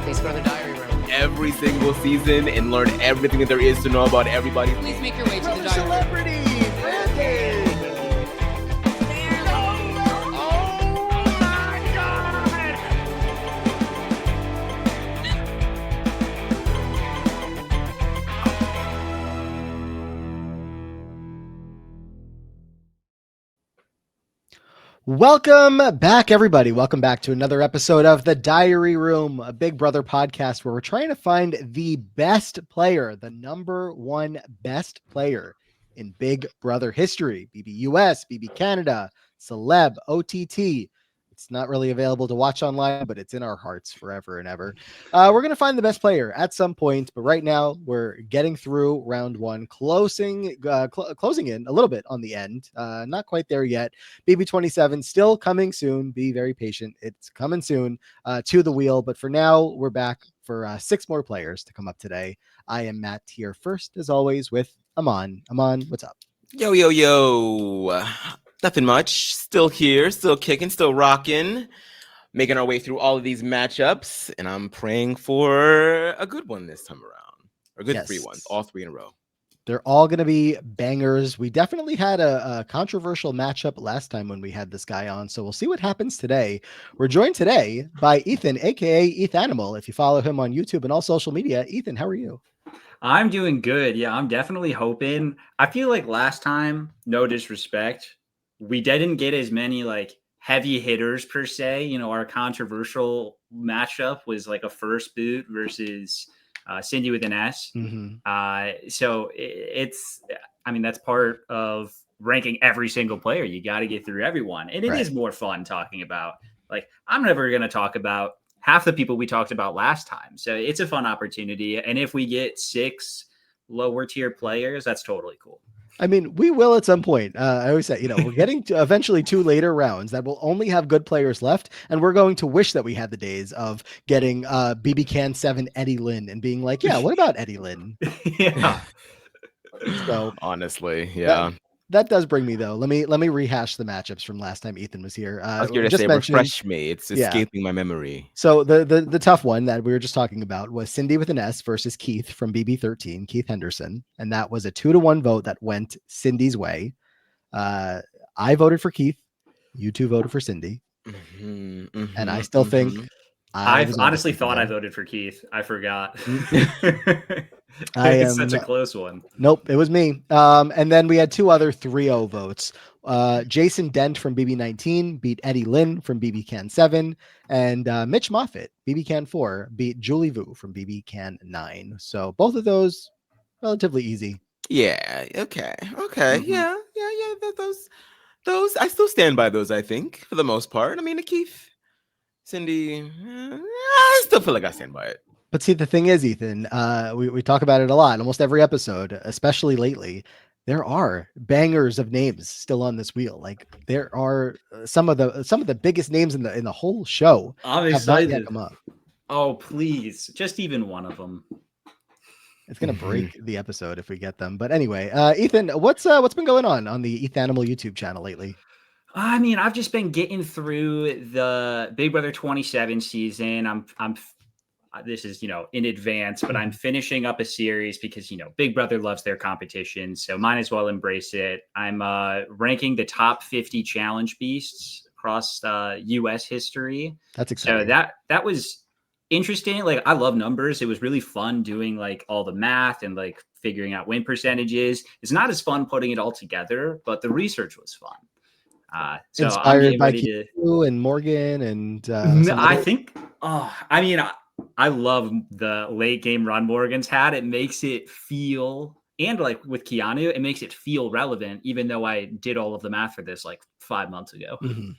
Please go to the diary room. Every single season and learn everything that there is to know about everybody. Please make your way to the diary room. Celebrity, Brandon. Welcome back, everybody. Welcome back to another episode of The Diary Room, a Big Brother podcast where we're trying to find the best player, the number one best player in Big Brother history. BBUS, BB Canada, Celeb, OTT. It's not really available to watch online, but it's in our hearts forever and ever. We're going to find the best player at some point, but right now we're getting through round one, closing in a little bit on the end. Not quite there yet. BB27 still coming soon. Be very patient. It's coming soon to the wheel. But for now, we're back for 6 more players to come up today. I am Matt here first, as always, with Aman. Aman, what's up? Yo. Nothing much. Still here, still kicking, still rocking, making our way through all of these matchups. And I'm praying for a good one this time around. Or good 3 ones, all 3 in a row. They're all going to be bangers. We definitely had a controversial matchup last time when we had this guy on, so we'll see what happens today. We're joined today by Ethan, aka Ethanimale. If you follow him on YouTube and all social media, Ethan, how are you? I'm doing good. Yeah, I'm definitely hoping. I feel like last time, no disrespect, we didn't get as many like heavy hitters per se. You know, our controversial matchup was like a first boot versus Cindy with an S. Mm-hmm. So I mean, that's part of ranking every single player. You got to get through everyone. And it is more fun talking about, like, I'm never going to talk about half the people we talked about last time. So it's a fun opportunity. And if we get 6 lower tier players, that's totally cool. I mean, we will at some point. I always say, we're getting to eventually 2 later rounds that will only have good players left. And we're going to wish that we had the days of getting BB Can 7 Eddie Lynn and being like, yeah, what about Eddie Lynn? Yeah. So honestly, yeah. That does bring me, though. Let me rehash the matchups from last time Ethan was here. I was going to say, refresh me. It's escaping my memory. So the tough one that we were just talking about was Cindy with an S versus Keith from BB13, Keith Henderson. And that was a 2-1 vote that went Cindy's way. I voted for Keith. You 2 voted for Cindy. And I still think... I honestly thought I voted for Keith. I forgot. It's such a close one. Nope, it was me. And then we had 2 other 3-0 votes. Jason Dent from BB19 beat Eddie Lynn from BB Can 7, and Mitch Moffitt, BB Can 4, beat Julie Vu from BB Can 9. So both of those relatively easy. Yeah. Okay. Mm-hmm. Yeah. Those I still stand by those. I think for the most part. I mean, Keith, Cindy, I still feel like I stand by it. But see, the thing is, Ethan, we talk about it a lot, almost every episode, especially lately. There are bangers of names still on this wheel. Like there are some of the biggest names in the whole show. I'm excited. Have not yet come up. Oh, please, just even one of them. It's gonna break the episode if we get them. But anyway, Ethan, what's been going on the Ethanimale YouTube channel lately? I mean, I've just been getting through the Big Brother 27 season. I'm this is, in advance, but I'm finishing up a series because, Big Brother loves their competition. So might as well embrace it. I'm ranking the top 50 challenge beasts across US history. That's exciting. So that was interesting. Like, I love numbers. It was really fun doing like all the math and like figuring out win percentages. It's not as fun putting it all together, but the research was fun. So inspired by Q and Morgan and I think, I love the late game run Morgan's had. It makes it feel, and like with Keanu, it makes it feel relevant, even though I did all of the math for this like 5 months ago. Mm-hmm.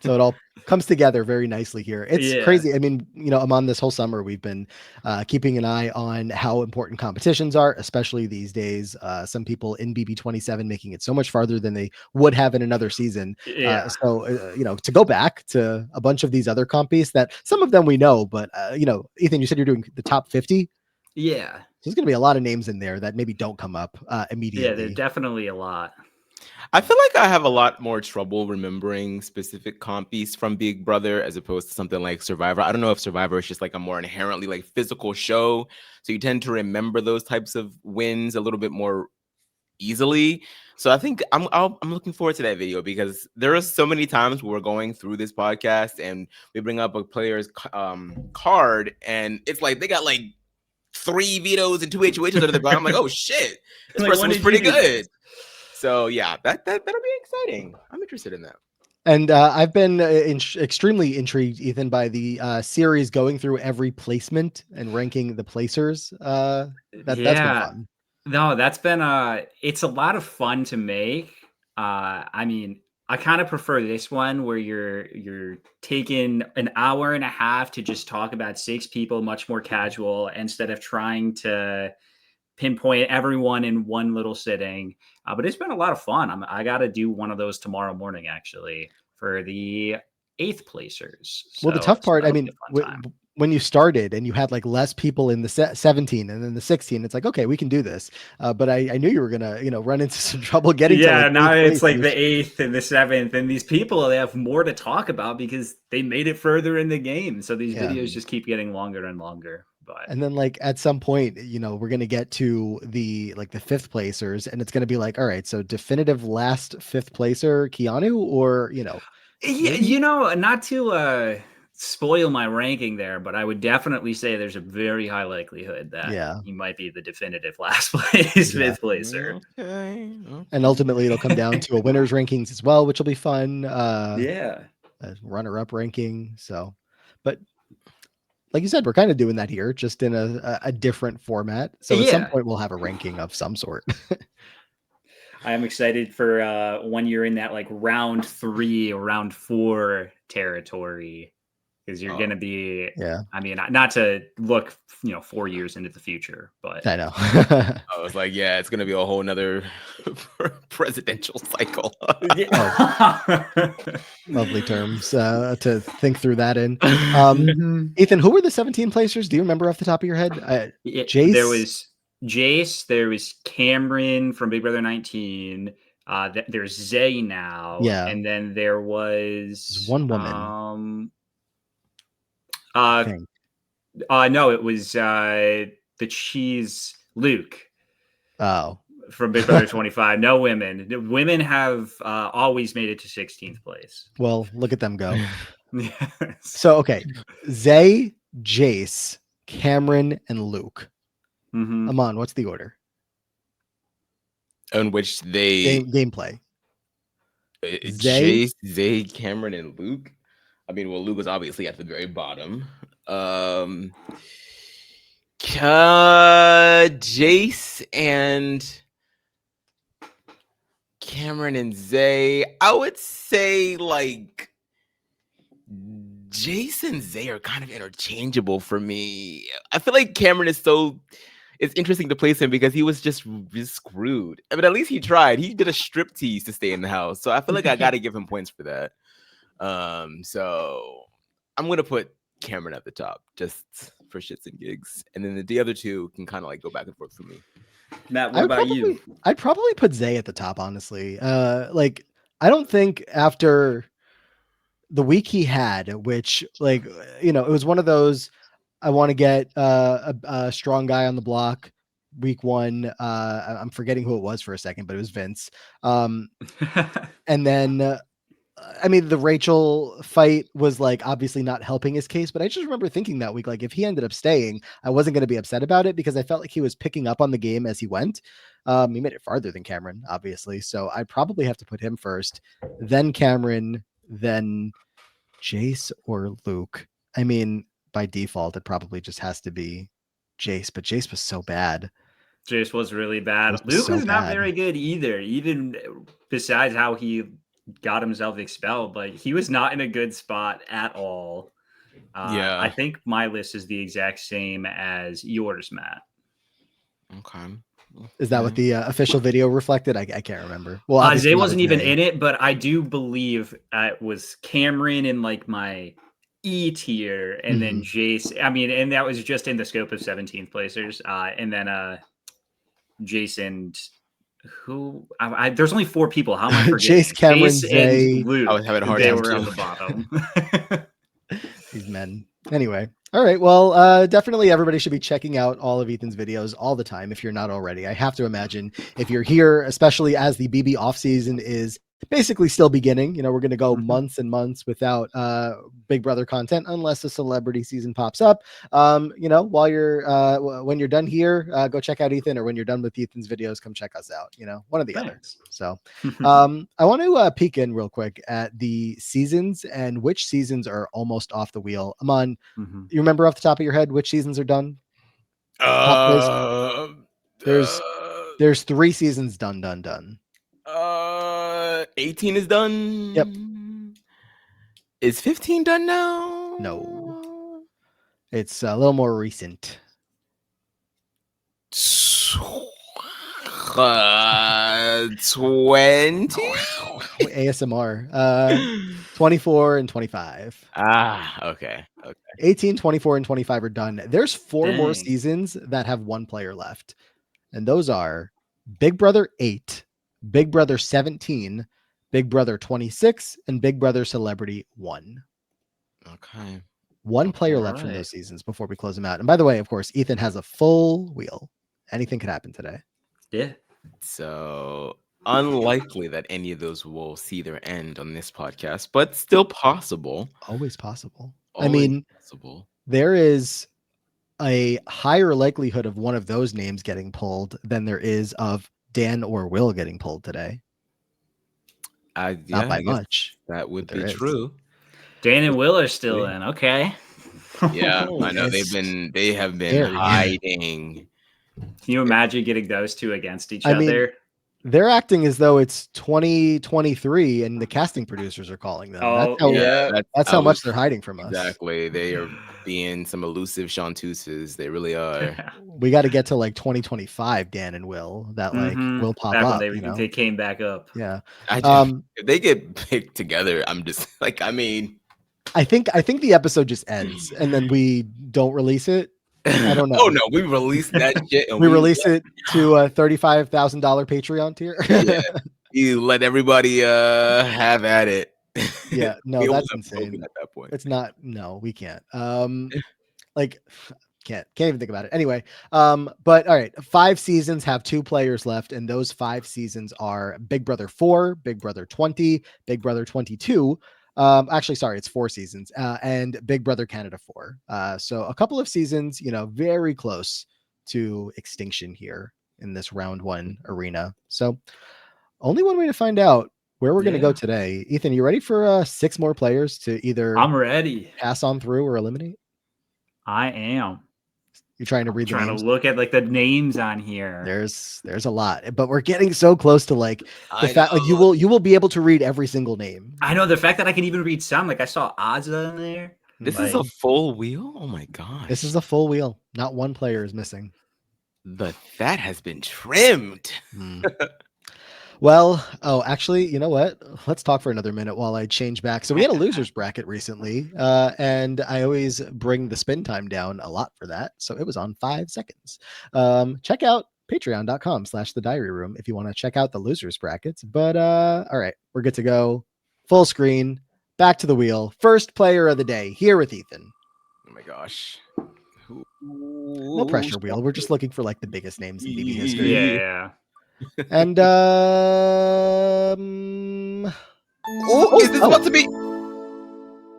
So it all comes together very nicely here. It's crazy. I mean, Amon, this whole summer, we've been keeping an eye on how important competitions are, especially these days. Some people in BB27 making it so much farther than they would have in another season. To go back to a bunch of these other compies that some of them we know, but, Ethan, you said you're doing the top 50. Yeah. There's going to be a lot of names in there that maybe don't come up immediately. Yeah, there's definitely a lot. I feel like I have a lot more trouble remembering specific compies from Big Brother as opposed to something like Survivor. I don't know if Survivor is just like a more inherently like physical show, so you tend to remember those types of wins a little bit more easily. So I think I'm looking forward to that video because there are so many times where we're going through this podcast and we bring up a player's card and it's like they got like 3 vetoes and 2 HOHs under the belt. I'm like, oh shit, this Like, person when was did pretty you do good. this? So yeah, that'll be exciting. I'm interested in that. And I've been extremely intrigued, Ethan, by the series going through every placement and ranking the placers. That's been fun. No, that's been it's a lot of fun to make. I mean, I kind of prefer this one where you're taking an hour and a half to just talk about 6 people, much more casual, instead of trying to pinpoint everyone in one little sitting. But it's been a lot of fun. I got to do one of those tomorrow morning, actually, for the 8th placers. Well, the So tough part, I that'll be mean, a fun time. when you started and you had like less people in the 17 and then the 16, it's like, okay, we can do this. But I knew you were gonna, run into some trouble getting to like Now 8th it's like place. the 8th and the 7th, and these people, they have more to talk about because they made it further in the game. So these Yeah. videos just keep getting longer and longer. But And then like at some point, we're gonna get to the 5th placers, and it's gonna be like, all right, so definitive last 5th placer, Keanu, or maybe? not to spoil my ranking there, but I would definitely say there's a very high likelihood that he might be the definitive last place 5th placer. Okay. And ultimately it'll come down to a winners rankings as well, which will be fun. Yeah. A runner-up ranking. So, but like you said, we're kind of doing that here, just in a different format. So at some point we'll have a ranking of some sort. I am excited for when you're in that like round 3 or round 4 territory, because you're going to be, I mean, not to look, 4 years into the future, but I know. I was like, yeah, it's going to be a whole nother presidential cycle. Lovely terms to think through that in. Ethan, who were the 17 placers? Do you remember off the top of your head? Jace? There was Jace. There was Cameron from Big Brother 19. There's Zay now. Yeah. And then there was one woman. No, it was the cheese Luke. Oh. From Big Brother 25. No women. The women have always made it to 16th place. Well, look at them go. Yes. So, okay. Zay, Jace, Cameron, and Luke. Aman, what's the order? In which they... Gameplay. Jace, Zay, Cameron, and Luke. I mean, well, Luke was obviously at the very bottom. Jace and Cameron and Zay, I would say like Jace and Zay are kind of interchangeable for me. I feel like Cameron is it's interesting to place him because he was just screwed. But at least he tried. He did a striptease to stay in the house. So I feel like I got to give him points for that. So I'm going to put Cameron at the top just for shits and gigs. And then the other two can kind of like go back and forth for me. Matt, what about you? I'd probably put Zay at the top, honestly. Like, I don't think after the week he had, which like, it was one of those, I want to get a strong guy on the block. Week 1, I'm forgetting who it was for a second, but it was Vince. And then, I mean, the Rachel fight was like obviously not helping his case, but I just remember thinking that week, like if he ended up staying, I wasn't going to be upset about it because I felt like he was picking up on the game as he went. He made it farther than Cameron, obviously. So I'd probably have to put him first, then Cameron, then Jace or Luke. I mean, by default, it probably just has to be Jace, but Jace was so bad. Jace was really bad. Luke was not very good either, even besides how he got himself expelled. Like, he was not in a good spot at all. I think my list is the exact same as yours, Matt. Okay. Is that what the official video reflected? I can't remember. Well, Zay wasn't even in it, but I do believe it was Cameron in like my E tier, and then Jace. I mean, and that was just in the scope of 17th placers. And then Jason Who? There's only 4 people. How am I forgetting? Chase, Cameron, Chase Zay. and Luke. I was having a hard They time were on too. the bottom. These men. Anyway, all right. Well, definitely everybody should be checking out all of Ethan's videos all the time if you're not already. I have to imagine if you're here, especially as the BB off season is basically still beginning. You know, we're going to go months and months without Big Brother content unless a celebrity season pops up. You know, while you're when you're done here, go check out Ethan, or when you're done with Ethan's videos, come check us out. You know, one or the other. Thanks. So I want to peek in real quick at the seasons and which seasons are almost off the wheel. Amon, you remember off the top of your head which seasons are done? There's 3 seasons done. 18 is done. Yep. Is 15 done now? No. It's a little more recent. 20? ASMR. 24 and 25. Okay. 18, 24, and 25 are done. There's 4 more Dang. seasons that have 1 player left. And those are Big Brother 8, Big Brother 17, Big Brother 26, and Big Brother Celebrity 1. Okay. 1 player left from those seasons before we close them out. And by the way, of course, Ethan has a full wheel. Anything could happen today. Yeah. So unlikely that any of those will see their end on this podcast, but still possible. Always possible. Possible. There is a higher likelihood of one of those names getting pulled than there is of Dan or Will getting pulled today. Not by much. That would be true. Dan and Will are still in. Okay. Yeah, I know they have been hiding. Can you imagine getting those 2 against each other? They're acting as though it's 2023 and the casting producers are calling them. That's how much they're hiding from us. Exactly. They are being some elusive chantuses. They really are. We got to get to like 2025, Dan and Will, that like will pop back up. When they came back up. Yeah. If they get picked together, I'm just like, I think the episode just ends and then we don't release it. I don't know. Oh no, we released that shit. And we release it to a $35,000 Patreon tier. Yeah. You let everybody have at it. Yeah, no, that's insane. At that point. It's not. No, we can't. Like, can't even think about it. Anyway, but all right, 5 seasons have 2 players left, and those 5 seasons are Big Brother 4, Big Brother 20, Big Brother 22. Actually, sorry, it's 4 seasons, and Big Brother Canada 4. So a couple of seasons, you know, very close to extinction here in this round 1 arena. So only one way to find out where we're going to go today. Ethan, you ready for 6 more players to either I'm ready pass on through or eliminate? I am. You're trying to read the names? Trying to look at like the names on here. There's a lot, but we're getting so close to like the fact like you will be able to read every single name. I know, the fact that I can even read some, like I saw Otha in there. This is a full wheel? Oh my gosh. This is a full wheel. Not 1 player is missing. The fat has been trimmed. Well, actually, you know what? Let's talk for another minute while I change back. So we had a losers bracket recently, and I always bring the spin time down a lot for that. So it was on 5 seconds. Check out patreon.com/the diary room if you want to check out the losers brackets. But all right, we're good to go. Full screen, back to the wheel. First player of the day here with Ethan. Oh my gosh. No pressure, wheel. We're just looking for like the biggest names in BB history. Yeah. And is this about to be?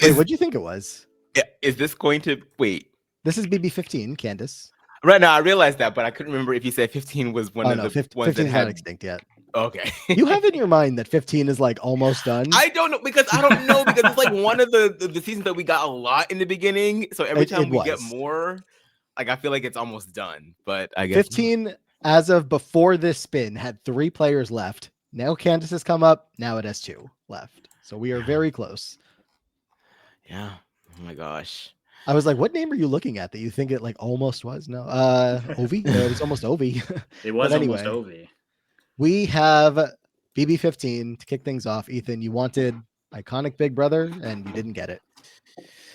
Wait, what do you think it was? Yeah, is this going to wait? This is BB 15, Candace. Right now, I realized that, but I couldn't remember if you said 15 was one of the 15 ones that is had not extinct yet. Okay. You have in your mind that 15 is like almost done. I don't know because it's like one of the seasons that we got a lot in the beginning. So every time we get more, like I feel like it's almost done. But I guess 15 as of before this spin had 3 players left. Now Candace has come up. Now it has 2 left. So we are very close. Yeah. Oh my gosh. I was like, what name are you looking at that you think it like almost was? No, Ovi. It was almost Ovi. It was almost Ovi. We have BB 15 to kick things off. Ethan, you wanted iconic Big Brother and you didn't get it.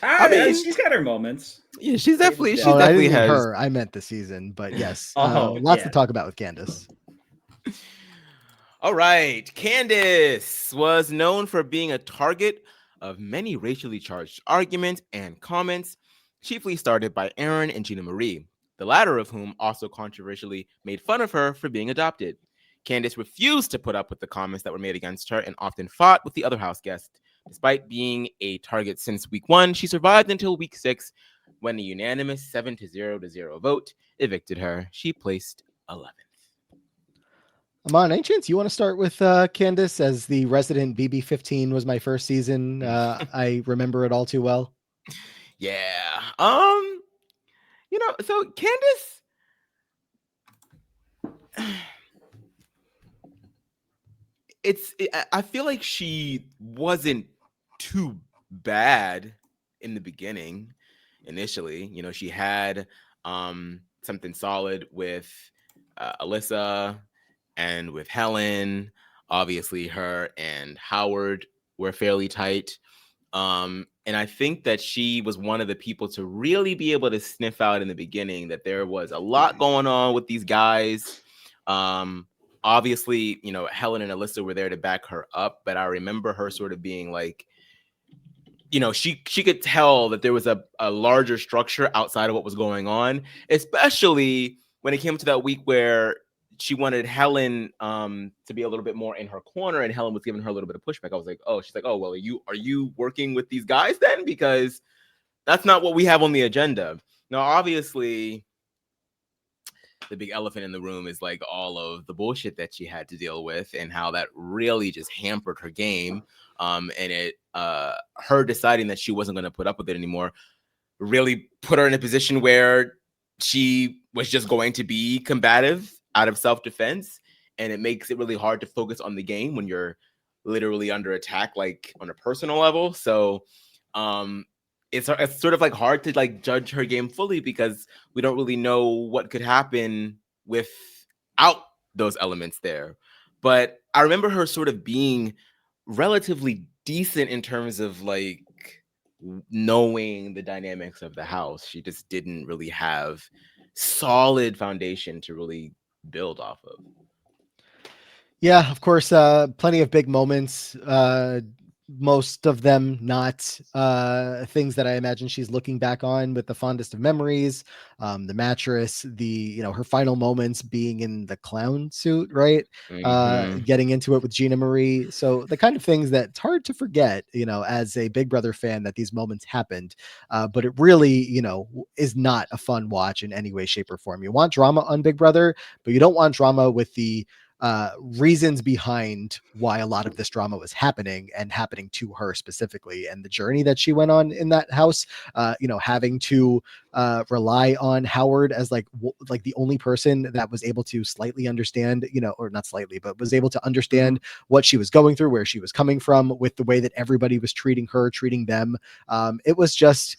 I mean, she's got her moments. Yeah, she's definitely I didn't mean her. I meant the season, but yes, lots to talk about with Candace. All right. Candace was known for being a target of many racially charged arguments and comments, chiefly started by Aaron and Gina Marie, the latter of whom also controversially made fun of her for being adopted. Candace refused to put up with the comments that were made against her and often fought with the other house guests. Despite being a target since week 1, she survived until week 6 when a unanimous 7-0 vote evicted her. She placed 11th. Amon, any chance you want to start with Candace, as the resident BB15 was my first season? I remember it all too well. Yeah. So Candace, I feel like she wasn't too bad in the beginning. Initially, she had something solid with Alyssa and with Helen. Obviously, her and Howard were fairly tight. And I think that she was one of the people to really be able to sniff out in the beginning that there was a lot going on with these guys. Obviously, Helen and Alyssa were there to back her up, but I remember her sort of being like, she could tell that there was a larger structure outside of what was going on, especially when it came to that week where she wanted Helen to be a little bit more in her corner, and Helen was giving her a little bit of pushback. I was like, oh, she's like, oh, well, are you working with these guys then? Because that's not what we have on the agenda. Now, obviously, the big elephant in the room is like all of the bullshit that she had to deal with and how that really just hampered her game. And it her deciding that she wasn't going to put up with it anymore really put her in a position where she was just going to be combative out of self-defense, and it makes it really hard to focus on the game when you're literally under attack, like on a personal level. So it's sort of like hard to like judge her game fully because we don't really know what could happen without those elements there. But I remember her sort of being relatively decent in terms of like knowing the dynamics of the house. She just didn't really have solid foundation to really build off of. Yeah, of course, plenty of big moments. Most of them not things that I imagine she's looking back on with the fondest of memories. The mattress, her final moments being in the clown suit, right? Getting into it with Gina Marie. So the kind of things that it's hard to forget, as a Big Brother fan, that these moments happened. But it really, is not a fun watch in any way, shape, or form. You want drama on Big Brother, but you don't want drama with the reasons behind why a lot of this drama was happening and happening to her specifically, and the journey that she went on in that house, having to rely on Howard as like the only person that was able to slightly understand, or not slightly, but was able to understand what she was going through, where she was coming from, with the way that everybody was treating her, treating them. It was just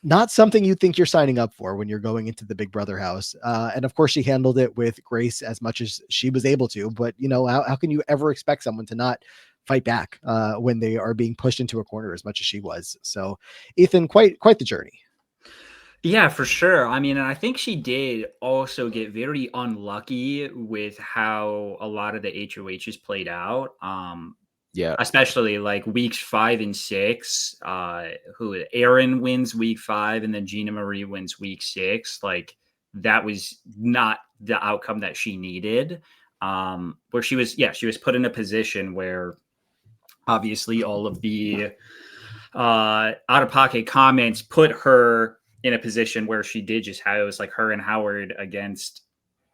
not something you think you're signing up for when you're going into the Big Brother house. And of course, she handled it with grace as much as she was able to. But, how can you ever expect someone to not fight back when they are being pushed into a corner as much as she was? So, Ethan, quite the journey. Yeah, for sure. I mean, and I think she did also get very unlucky with how a lot of the HOHs played out. Yeah. Especially like weeks 5 and 6, who Aaron wins week 5 and then Gina Marie wins week 6. Like that was not the outcome that she needed. Where she was put in a position where obviously all of the out of pocket comments put her in a position where she did just have, it was like her and Howard against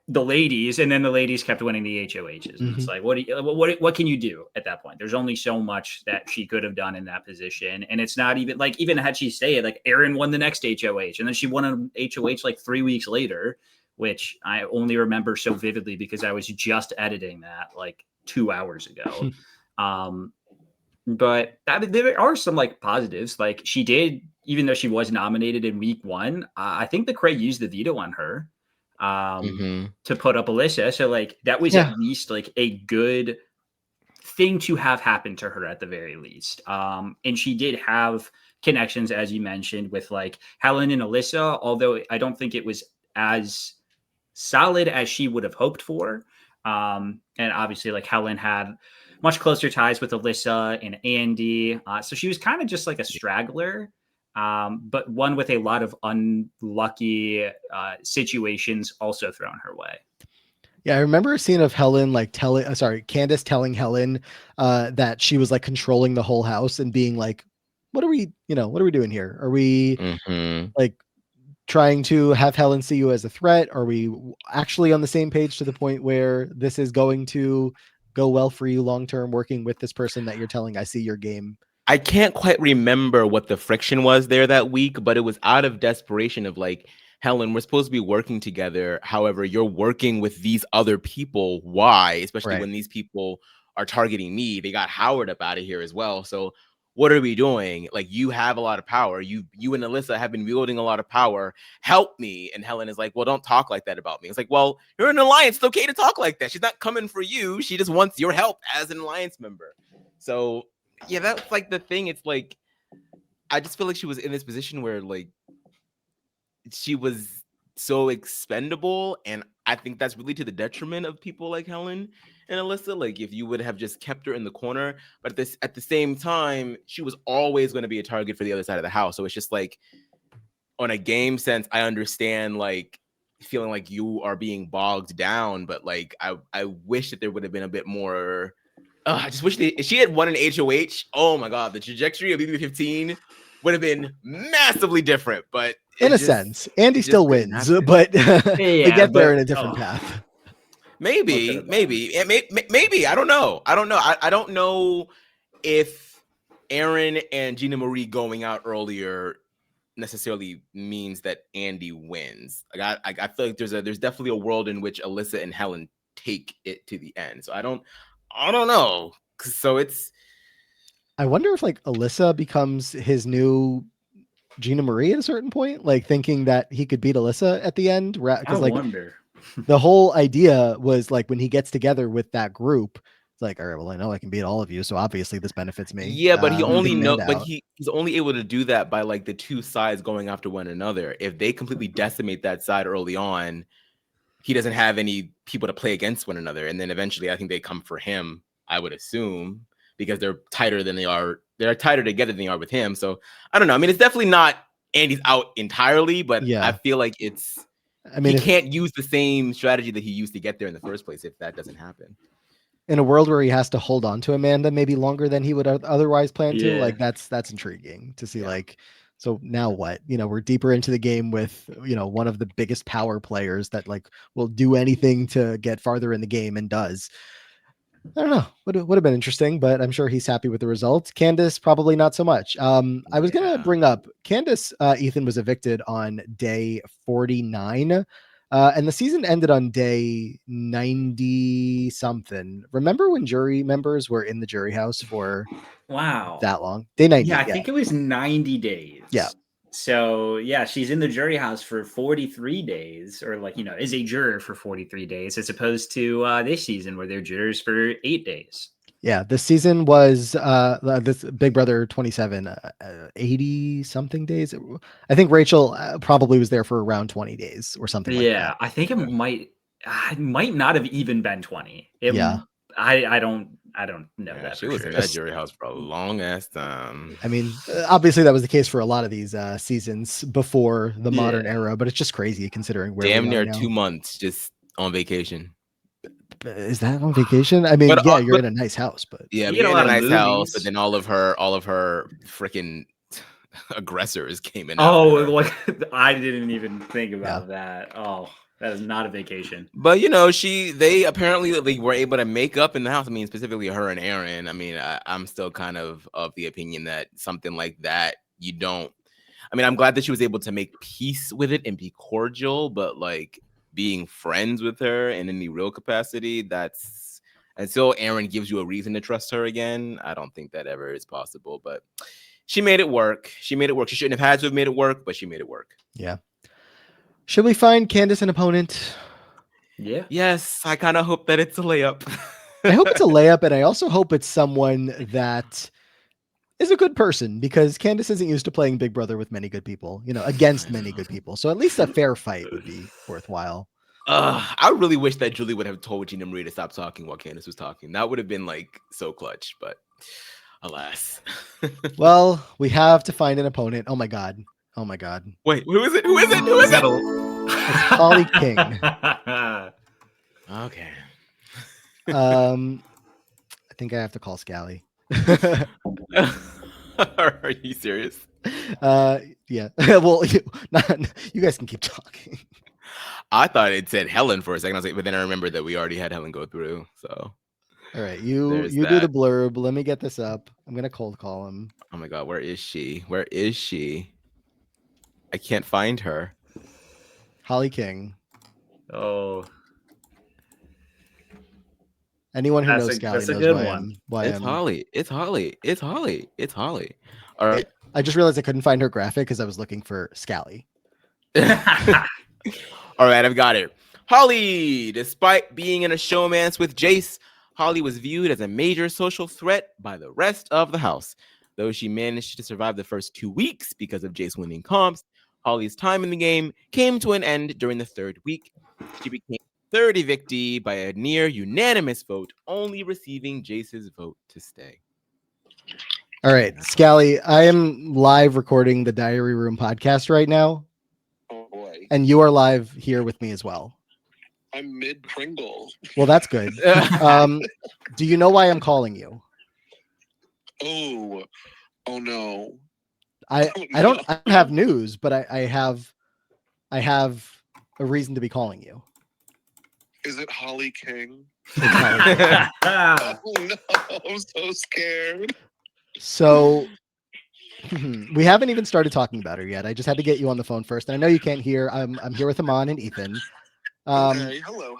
the ladies, and then the ladies kept winning the HOHs. And it's like, what can you do at that point? There's only so much that she could have done in that position. And it's not even like, even had she stayed, like Aaron won the next HOH, and then she won an HOH like 3 weeks later, which I only remember so vividly because I was just editing that like 2 hours ago. But there are some like positives. Like she did, even though she was nominated in week 1, I think the Craig used the veto on her to put up Alyssa. So like that was at least like a good thing to have happen to her at the very least. And she did have connections, as you mentioned, with like Helen and Alyssa, although I don't think it was as solid as she would have hoped for. And obviously, like Helen had much closer ties with Alyssa and Andy. So she was kind of just like a straggler, but one with a lot of unlucky situations also thrown her way. Yeah, I remember a scene of Helen like Candace telling Helen that she was like controlling the whole house and being like, what are we doing here? Are we like trying to have Helen see you as a threat? Are we actually on the same page to the point where this is going to go well for you long term working with this person that you're telling I see your game? I can't quite remember what the friction was there that week, but it was out of desperation of like, Helen, we're supposed to be working together. However, you're working with these other people. Why? Especially when these people are targeting me. They got Howard up out of here as well. So what are we doing? Like, you have a lot of power. You and Alyssa have been wielding a lot of power. Help me. And Helen is like, well, don't talk like that about me. It's like, well, you're an alliance. It's okay to talk like that. She's not coming for you. She just wants your help as an alliance member. So yeah, that's like the thing. It's like, I just feel like she was in this position where like she was so expendable, and I think that's really to the detriment of people like Helen and Alyssa. Like, if you would have just kept her in the corner, but at the same time, she was always going to be a target for the other side of the house. So it's just like, on a game sense, I understand like feeling like you are being bogged down, but like I wish that there would have been a bit more. I just wish if she had won an HOH, oh my god, the trajectory of BB15 would have been massively different. But in a sense, Andy still wins, but they get there in a different path. Maybe. I don't know. I don't know if Aaron and Gina Marie going out earlier necessarily means that Andy wins. Like I feel like there's definitely a world in which Alyssa and Helen take it to the end. So I don't know. So I wonder if like Alyssa becomes his new Gina Marie at a certain point, like thinking that he could beat Alyssa at the end. Because like wonder. The whole idea was like when he gets together with that group, it's like, all right, well, I know I can beat all of you, so obviously this benefits me. Yeah, but he's only able to do that by like the two sides going after one another. If they completely decimate that side early on, he doesn't have any people to play against one another, and then eventually I think they come for him, I would assume, because they're tighter together than they are with him. So I don't know. I mean, it's definitely not Andy's out entirely, but I feel like he can't use the same strategy that he used to get there in the first place if that doesn't happen. In a world where he has to hold on to Amanda maybe longer than he would otherwise plan to, like that's intriguing to see. Like, so now what? We're deeper into the game with one of the biggest power players that like will do anything to get farther in the game and does. I don't know. Would have been interesting, but I'm sure he's happy with the results. Candace, probably not so much. I was going to bring up Candace. Ethan was evicted on day 49, and the season ended on day 90 something. Remember when jury members were in the jury house for that long? Day 90. Yeah, I think it was 90 days. Yeah. So yeah, she's in the jury house for 43 days, or like, is a juror for 43 days, as opposed to this season where they're jurors for 8 days. Yeah, this season was this Big Brother 27, 80 something days. I think Rachel probably was there for around 20 days or something like that. Yeah, I think it might not have even been 20. I don't know that. She was in that jury house for a long ass time. I mean, obviously that was the case for a lot of these seasons before the modern era, but it's just crazy considering where damn near 2 months just on vacation. Is that on vacation? I mean, you're in a nice house, but you're in a nice house, but then all of her freaking aggressors came in. Like I didn't even think about that. Oh, that is not a vacation. But they apparently were able to make up in the house. I mean, specifically her and Aaron. I mean, I'm still kind of the opinion that something like that you don't. I mean, I'm glad that she was able to make peace with it and be cordial, but like being friends with her in any real capacity, that's until Aaron gives you a reason to trust her again. I don't think that ever is possible. But she made it work. She shouldn't have had to have made it work, but she made it work. Yeah. Should we find Candace an opponent? Yeah. Yes, I kind of hope that it's a layup. I hope it's a layup, and I also hope it's someone that is a good person, because Candace isn't used to playing Big Brother with many good people, against many good people. So at least a fair fight would be worthwhile. I really wish that Julie would have told Gina Marie to stop talking while Candace was talking. That would have been like so clutch, but alas. Well, we have to find an opponent. Oh my god. Oh my god. Wait, who is it? Who is it? Who We is it? It's Holly King. Okay. I think I have to call Scally. Are you serious? Yeah. Well, you guys can keep talking. I thought it said Helen for a second. I was like, but then I remembered that we already had Helen go through. So All right, you There's do the that. blurb. Let me get this up. I'm gonna cold call him. oh my god, where is she? Where is she? I can't find her. Holly King. Oh, Anyone who That's knows a- Scally that's a knows good why one. I'm why It's I'm Holly. It's Holly. It's Holly. It's Holly. All right. I just realized I couldn't find her graphic because I was looking for Scally. All right, I've got it. Holly, despite being in a showmance with Jace, Holly was viewed as a major social threat by the rest of the house. Though she managed to survive the first 2 weeks because of Jace winning comps, Holly's time in the game came to an end during the 3rd week. She became third evictee by a near unanimous vote, only receiving Jace's vote to stay. All right, Scally, I am live recording the Diary Room podcast right now, Oh boy. and you are live here with me as well. I'm mid Pringle. Well, that's good. Do you know why I'm calling you? Oh no. I don't have news, but I have a reason to be calling you. Is it Holly King? It's Holly King. Oh no, I'm so scared. So we haven't even started talking about her yet. I just had to get you on the phone first. And I know you can't hear. I'm here with Aman and Ethan. Okay, hello.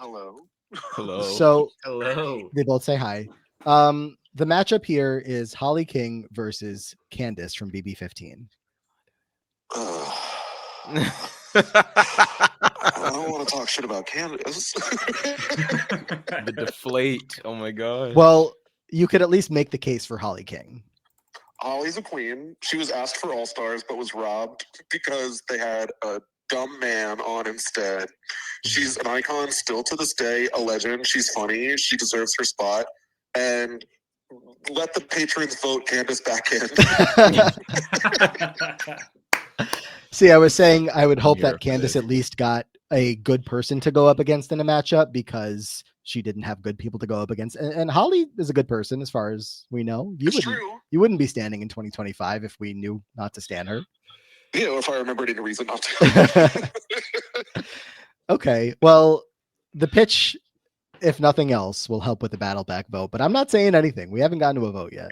Hello. So Hello. they both say hi. The matchup here is Holly King versus Candace from BB15. I don't want to talk shit about Candace. The deflate. Oh my god. Well, you could at least make the case for Holly King. Holly's a queen. She was asked for All Stars, but was robbed because they had a dumb man on instead. She's an icon still to this day, a legend. She's funny. She deserves her spot. And let the patrons vote Candace back in. See, I was saying I would hope Here that for Candace this. at least got a good person to go up against in a matchup because she didn't have good people to go up against. And Holly is a good person as far as we know. It's true. You wouldn't be standing in 2025 if we knew not to stand her. Yeah, if I remembered any reason not to. Okay, well, the pitch, if nothing else, will help with the battle back vote, but I'm not saying anything. We haven't gotten to a vote yet.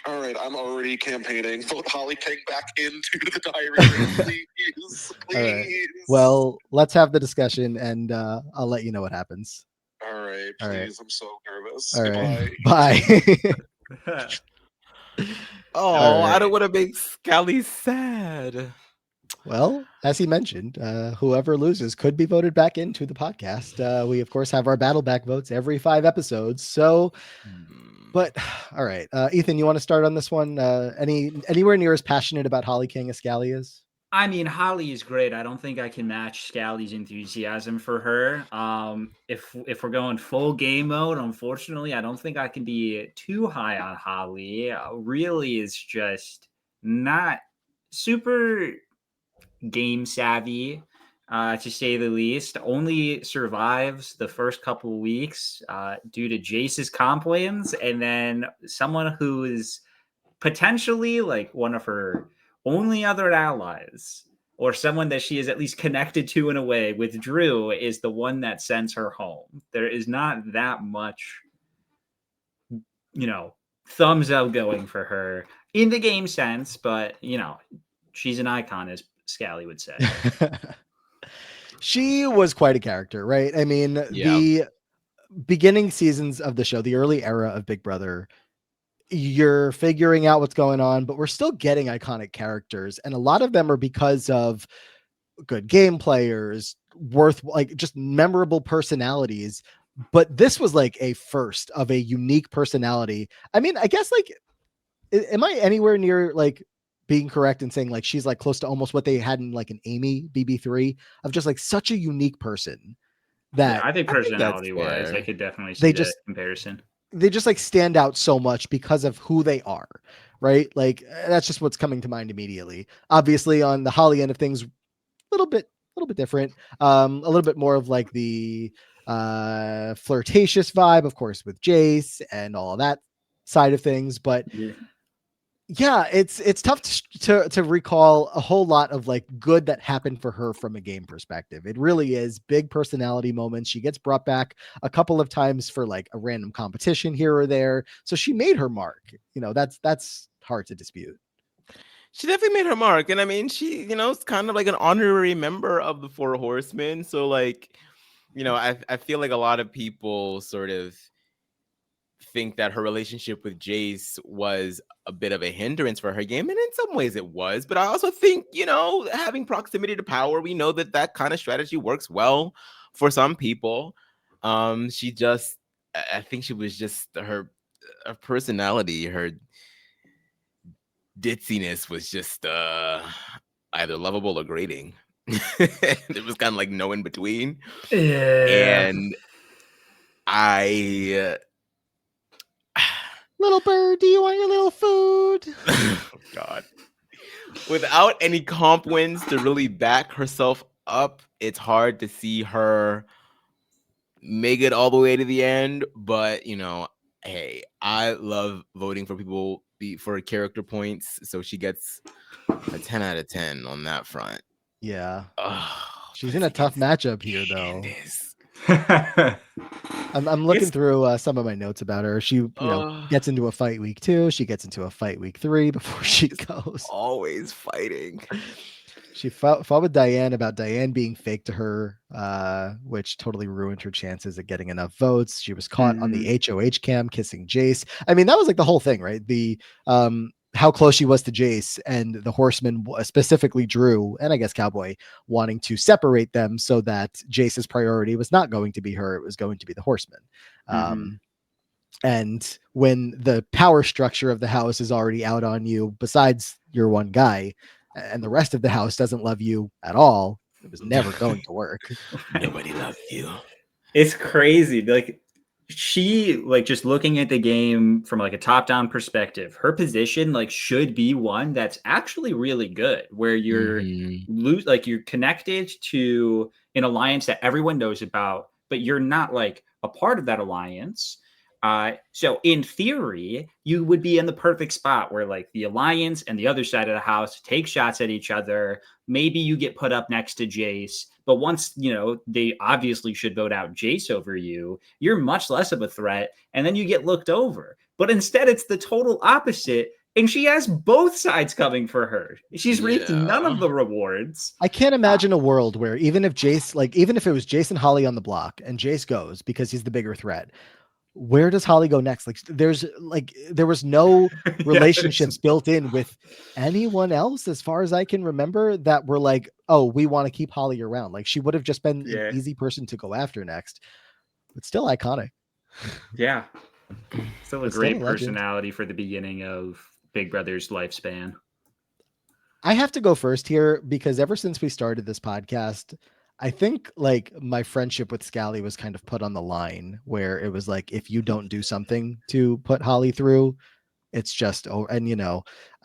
All right, I'm already campaigning. Vote Holly King back into the diary, please. All right. Well, let's have the discussion, and I'll let you know what happens. All right, All right. please. I'm so nervous. All right. Goodbye. Bye. Oh, Alright. I don't want to make Scally sad. Well, as he mentioned, whoever loses could be voted back into the podcast. We, of course, have our battle back votes every 5 episodes. So, but all right, Ethan, you want to start on this one? Anywhere near as passionate about Holly King as Scally is? I mean, Holly is great. I don't think I can match Scally's enthusiasm for her. If we're going full game mode, unfortunately, I don't think I can be too high on Holly. Really is just not super game savvy, to say the least. Only survives the first couple of weeks due to Jace's comp wins, and then someone who is potentially like one of her only other allies, or someone that she is at least connected to in a way with Drew, is the one that sends her home. There is not that much, thumbs up going for her in the game sense, but she's an icon, as Scally would say. She was quite a character, right? I mean, Yeah. the beginning seasons of the show, the early era of Big Brother, you're figuring out what's going on, but we're still getting iconic characters. And a lot of them are because of good game players, just memorable personalities. But this was like a first of a unique personality. I mean, I guess am I anywhere near being correct in saying she's close to almost what they had in an Amy BB3 of just such a unique person that I think I think that's personality wise, I fair. could definitely see They the just- comparison. they just like stand out so much because of who they are, right? Like that's just what's coming to mind immediately. Obviously, on the Holly end of things, little bit different. A little bit more of like the flirtatious vibe, of course, with Jace and all of that side of things. But yeah, it's tough to recall a whole lot of like good that happened for her from a game perspective. It really is big personality moments. She gets brought back a couple of times for like a random competition here or there. So she made her mark. That's hard to dispute. She definitely made her mark. And I mean, she, is kind of like an honorary member of the Four Horsemen. So like, I feel like a lot of people sort of think that her relationship with Jace was a bit of a hindrance for her game. And in some ways it was. But I also think, having proximity to power, we know that kind of strategy works well for some people. I think she was just her personality, her ditziness was just either lovable or grating. It was kind of like no in between. Yeah. And I Little bird, do you want your little food? oh God. Without any comp wins to really back herself up, it's hard to see her make it all the way to the end. But hey, I love voting for people for character points. So she gets a 10 out of 10 on that front. Yeah. Oh, She's in a tough matchup here, though. I'm looking through some of my notes about her. She, gets into a fight week 2. She gets into a fight week 3 before she goes. Always fighting. She fought with Diane about Diane being fake to her, which totally ruined her chances at getting enough votes. She was caught on the HOH cam kissing Jace. I mean, that was like the whole thing, right? The how close she was to Jace, and the Horseman, specifically Drew, and I guess Cowboy, wanting to separate them so that Jace's priority was not going to be her, it was going to be the Horseman. And when the power structure of the house is already out on you, besides your one guy, and the rest of the house doesn't love you at all, it was never going to work. Nobody loves you. It's crazy. Like, she, like, just looking at the game from like a top-down perspective, her position like should be one that's actually really good, where you're you're connected to an alliance that everyone knows about, but you're not like a part of that alliance. So in theory, you would be in the perfect spot where like the alliance and the other side of the house take shots at each other. Maybe you get put up next to Jace, but once, they obviously should vote out Jace over you, you're much less of a threat. And then you get looked over. But instead, it's the total opposite. And she has both sides coming for her. She's reaped none of the rewards. I can't imagine a world where even if it was Jace and Holly on the block and Jace goes because he's the bigger threat, where does Holly go next? Like there was no relationships built in with anyone else, as far as I can remember, that were like, oh, we want to keep Holly around. Like she would have just been an easy person to go after next, but still iconic. Yeah. Still a great personality for the beginning of Big Brother's lifespan. I have to go first here because ever since we started this podcast, I think like my friendship with Scally was kind of put on the line, where it was like, if you don't do something to put Holly through, it's just, and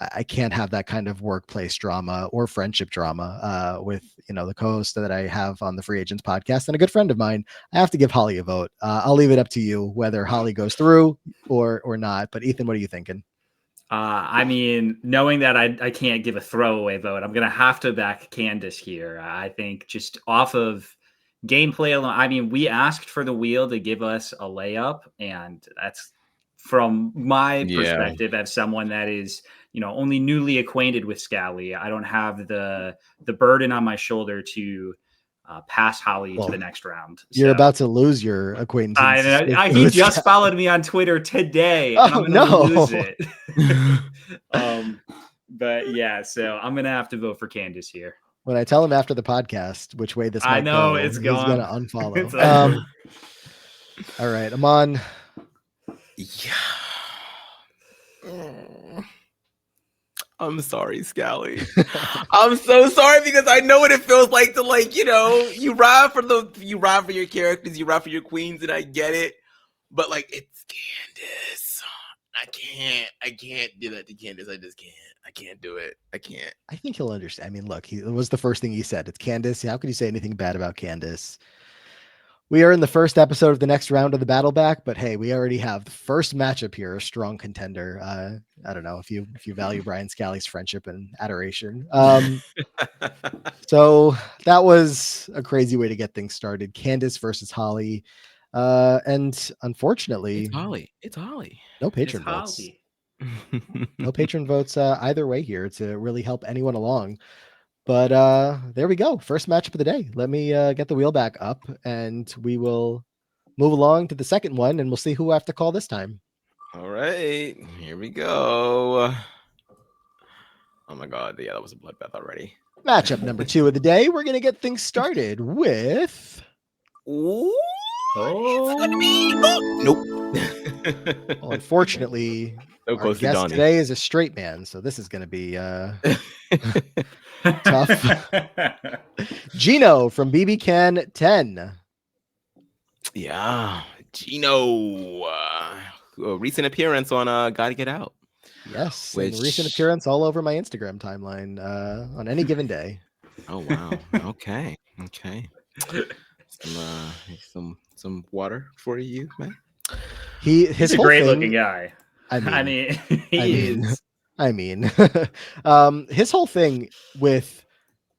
I can't have that kind of workplace drama or friendship drama with, the co-host that I have on the Free Agents podcast and a good friend of mine. I have to give Holly a vote. I'll leave it up to you whether Holly goes through or not. But Ethan, what are you thinking? I mean, knowing that I can't give a throwaway vote, I'm going to have to back Candace here. I think just off of gameplay alone, I mean, we asked for the wheel to give us a layup, and that's from my perspective as someone that is, only newly acquainted with Scally. I don't have the burden on my shoulder to pass Holly to the next round. You're about to lose your acquaintance. He just followed me on Twitter today, and I'm going to lose it. But yeah, so I'm going to have to vote for Candace here. When I tell him after the podcast which way this might go, it's he's gone. going to unfollow. All right, I'm on. Yeah. I'm sorry, Scally. I'm so sorry because I know what it feels like to you ride for your characters, you ride for your queens, and I get it. But it's Candace. I can't do that to Candace. I just can't. I can't do it. I can't. I think he'll understand. I mean, look, it was the first thing he said. It's Candace. How could you say anything bad about Candace? We are in the first episode of the next round of the battle back, but hey, we already have the first matchup here, a strong contender. I don't know if you value Brian Scally's friendship and adoration. So that was a crazy way to get things started. Candace versus Holly. And unfortunately, It's Holly. No patron votes. No patron votes either way here to really help anyone along. But there we go. First matchup of the day. Let me get the wheel back up and we will move along to the second one and we'll see who I have to call this time. All right. Here we go. Oh my God. Yeah, that was a bloodbath already. Matchup number 2 of the day. We're going to get things started with... Ooh, it's gonna be... Nope. Well, unfortunately, our guest today is a straight man, so this is going to be tough. Gino from BB Can 10. Yeah, Gino. A recent appearance on Gotta Get Out. Yes, recent appearance all over my Instagram timeline on any given day. Oh wow. Okay. Some water for you, man. He's a great looking guy. I mean, his whole thing with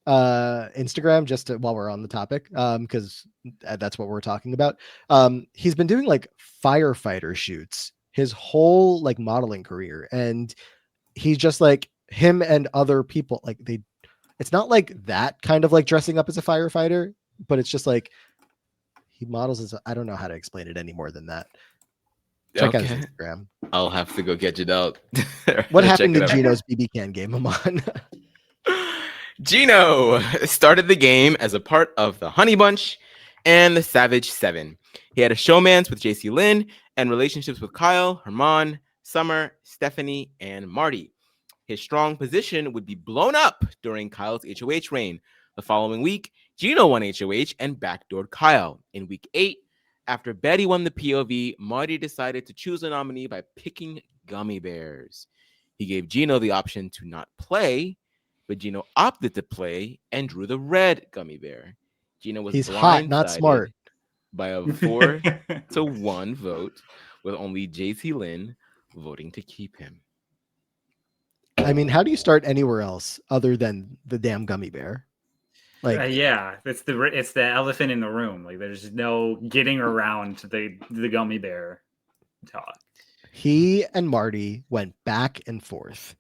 Instagram, just while we're on the topic, because that's what we're talking about. He's been doing firefighter shoots his whole modeling career, and he's just him and other people it's not that kind of dressing up as a firefighter, but it's just he models as I don't know how to explain it any more than that. Check out his Instagram. I'll have to go catch it out. What happened to Gino's BB Can game? I'm on. Gino started the game as a part of the Honey Bunch and the Savage Seven. He had a showmance with JC Lynn and relationships with Kyle, Herman, Summer, Stephanie, and Marty. His strong position would be blown up during Kyle's HOH reign. The following week, Gino won HOH and backdoored Kyle. In week 8, after Betty won the POV, Marty decided to choose a nominee by picking gummy bears. He gave Gino the option to not play, but Gino opted to play and drew the red gummy bear. Gino was hot, not smart. By a 4-1 vote, with only JC Lynn voting to keep him. I mean, how do you start anywhere else other than the damn gummy bear? Yeah, it's the elephant in the room. There's no getting around the gummy bear talk. He and Marty went back and forth.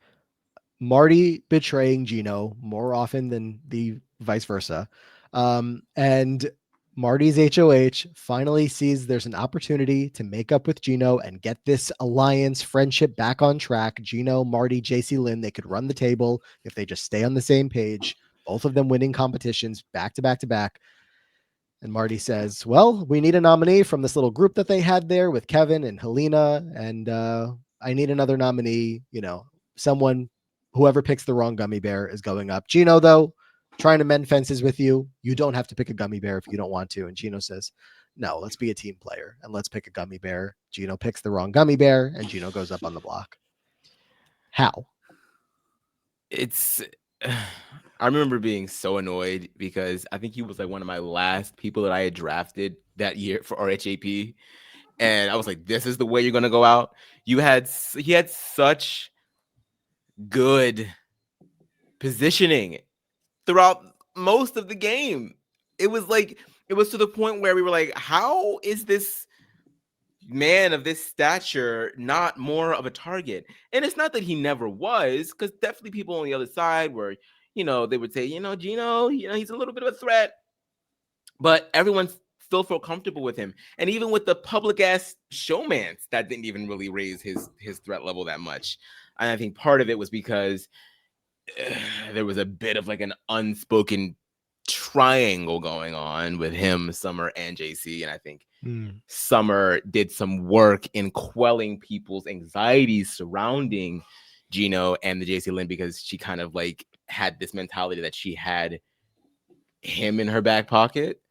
Marty betraying Gino more often than the vice versa. And Marty's HOH finally sees there's an opportunity to make up with Gino and get this alliance friendship back on track. Gino, Marty, JC Lynn, they could run the table if they just stay on the same page. Both of them winning competitions back to back to back. And Marty says, well, we need a nominee from this little group that they had there with Kevin and Helena. And I need another nominee, someone, whoever picks the wrong gummy bear is going up. Gino, though, trying to mend fences with you. You don't have to pick a gummy bear if you don't want to. And Gino says, no, let's be a team player and let's pick a gummy bear. Gino picks the wrong gummy bear and Gino goes up on the block. How? I remember being so annoyed because I think he was one of my last people that I had drafted that year for RHAP. And I was like, this is the way you're going to go out. He had such good positioning throughout most of the game. It was to the point where we were like, how is this man of this stature not more of a target? And it's not that he never was, because definitely people on the other side were, they would say, Gino, he's a little bit of a threat, but everyone still felt comfortable with him. And even with the public ass showmance, that didn't even really raise his threat level that much. And I think part of it was because there was a bit of an unspoken triangle going on with him, Summer, and JC. And I think Summer did some work in quelling people's anxieties surrounding Gino and the JC Lynn because she kind of like had this mentality that she had him in her back pocket,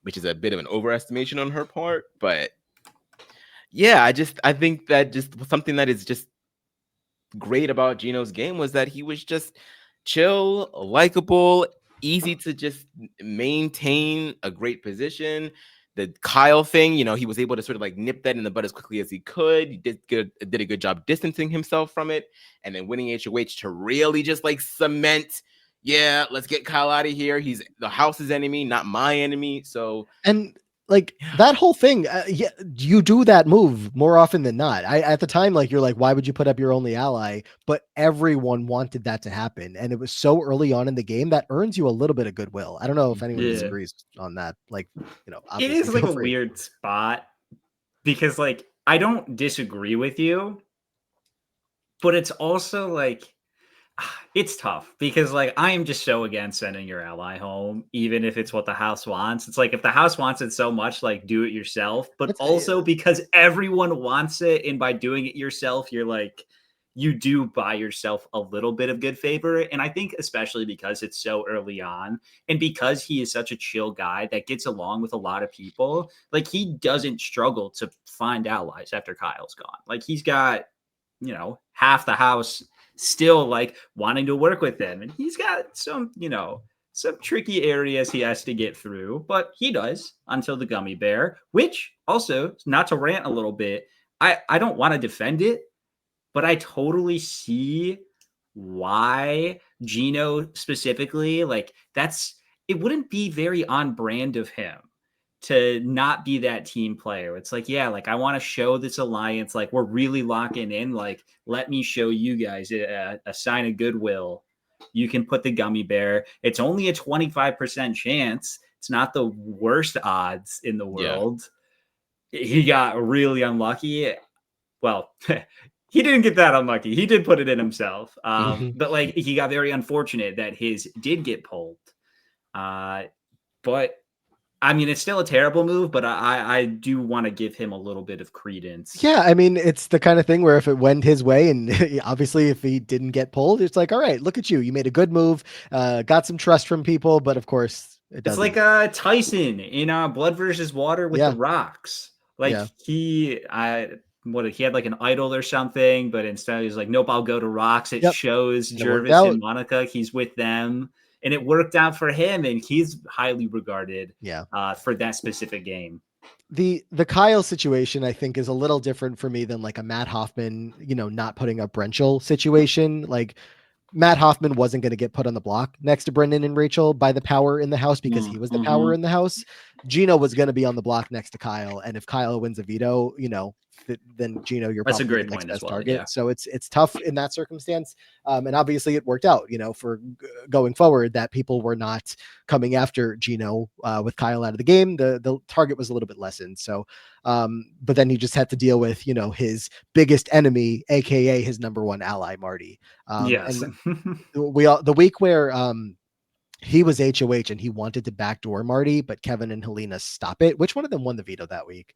which is a bit of an overestimation on her part. But yeah, I think that just something that is just great about Gino's game was that he was just chill, likable, easy to just maintain a great position. The Kyle thing, he was able to sort of like nip that in the bud as quickly as he could. He did a good job distancing himself from it, and then winning HOH to really just like cement. Yeah, let's get Kyle out of here. He's the house's enemy, not my enemy. So And like that whole thing, yeah, you do that move more often than not. At the time, like you're like, why would you put up your only ally? But everyone wanted that to happen, and it was so early on in the game that earns you a little bit of goodwill. I don't know if anyone disagrees on that. Like, it obviously, is like feel a free. weird spot because like I don't disagree with you, but it's also like it's tough because like I am just so against sending your ally home, even if it's what the house wants. It's like if the house wants it so much, like do it yourself. But also because everyone wants it, and by doing it yourself, you're like you do buy yourself a little bit of good favor. And I think especially because it's so early on, and because he is such a chill guy that gets along with a lot of people, like he doesn't struggle to find allies after Kyle's gone. Like he's got, half the house still like wanting to work with them, and he's got some tricky areas he has to get through, but he does until the gummy bear, which also, not to rant a little bit, I don't want to defend it, but I totally see why Gino specifically, like it wouldn't be very on brand of him to not be that team player. It's like, yeah, like I want to show this alliance, like we're really locking in, like let me show you guys a sign of goodwill. You can put the gummy bear. It's only a 25% chance. It's not the worst odds in the world. Yeah. He got really unlucky. Well, he didn't get that unlucky. He did put it in himself. But like he got very unfortunate that his did get pulled. But I mean, it's still a terrible move, but I do want to give him a little bit of credence. Yeah, I mean, it's the kind of thing where if it went his way, and obviously if he didn't get pulled, it's like, all right, look at you. You made a good move, got some trust from people, but of course it doesn't. It's like Tyson in Blood versus Water with the rocks. Like he had like an idol or something, but instead he's like, nope, I'll go to rocks. It shows Jervis and Monica. He's with them. And it worked out for him, and he's highly regarded for that specific game. The Kyle situation, I think, is a little different for me than like a Matt Hoffman, not putting up Brenchel situation. Like Matt Hoffman wasn't going to get put on the block next to Brendan and Rachel by the power in the house because he was the power in the house. Gino was going to be on the block next to Kyle. And if Kyle wins a veto, then Gino, you're That's probably a great the next point best as well, target. yeah. So it's tough in that circumstance. And obviously it worked out, for going forward that people were not coming after Gino with Kyle out of the game. The target was a little bit lessened. So, but then he just had to deal with, his biggest enemy, AKA his number one ally, Marty. Yes. And the week where, he was HOH and he wanted to backdoor Marty, but Kevin and Helena stop it. Which one of them won the veto that week?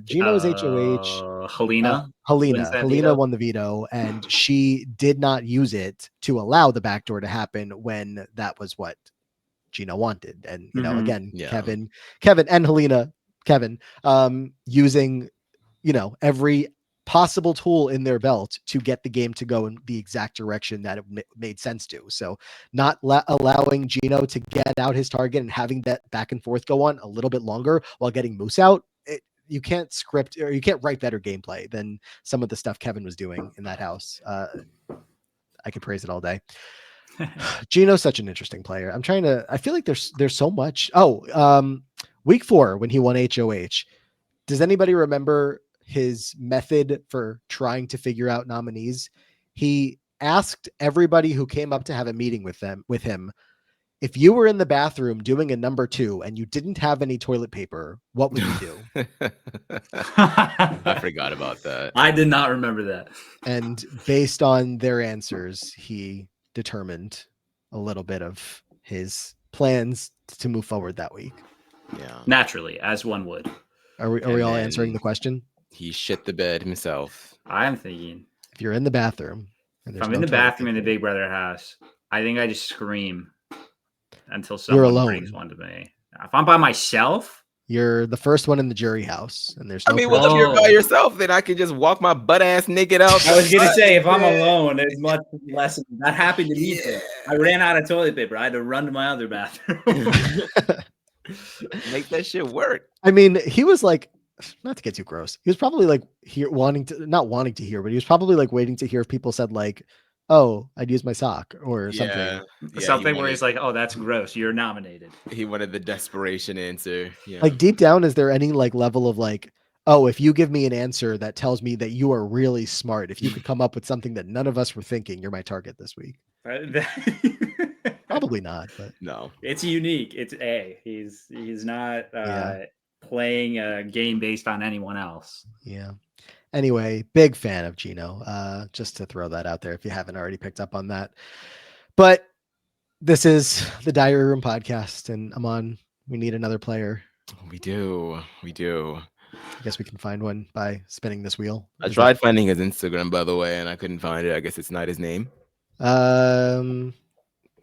Gino was HOH. Helena. Helena won the veto, and she did not use it to allow the backdoor to happen when that was what Gino wanted. And again, Kevin and Helena, using every possible tool in their belt to get the game to go in the exact direction that it made sense to. So not allowing Gino to get out his target and having that back and forth go on a little bit longer while getting Moose out. You can't script, or you can't write better gameplay than some of the stuff Kevin was doing in that house. I could praise it all day. Gino's such an interesting player. I feel like there's so much. Week 4 when he won HOH. Does anybody remember his method for trying to figure out nominees? He asked everybody who came up to have a meeting with him, if you were in the bathroom doing a number 2 and you didn't have any toilet paper, what would you do? I forgot about that. I did not remember that. And based on their answers, he determined a little bit of his plans to move forward that week. Yeah. Naturally, as one would. Are we all answering the question? He shit the bed himself. I'm thinking. If you're in the bathroom and If there's I'm no in the toilet bathroom in the paper, Big Brother house, I think I just scream until You're someone alone. brings one to me. If I'm by myself, you're the first one in the jury house and there's I no mean, well, if pressure. you're by Oh. yourself, then I can just walk my butt ass naked out. I was gonna the say if I'm butt. alone, there's much less. That happened to me. Yeah. I ran out of toilet paper. I had to run to my other bathroom. Make that shit work. I mean, he was like, not to get too gross. He was probably like not wanting to hear, but he was probably like waiting to hear if people said like, "Oh, I'd use my sock" or something. Yeah, Something he where he's like, "Oh, that's gross. You're nominated." he wanted the desperation answer. Yeah. Like deep down, is there any like level of like, oh, if you give me an answer that tells me that you are really smart, if you could come up with something that none of us were thinking, you're my target this week? Probably not, but no. It's unique. It's he's not Yeah. playing a game based on anyone else. yeah. Anyway, big fan of Gino. Just to throw that out there if you haven't already picked up on that. But this is the Diary Room podcast, and Aman, we need another player. We do. I guess we can find one by spinning this wheel. I tried finding his Instagram, by the way, and I couldn't find it. I guess it's not his name.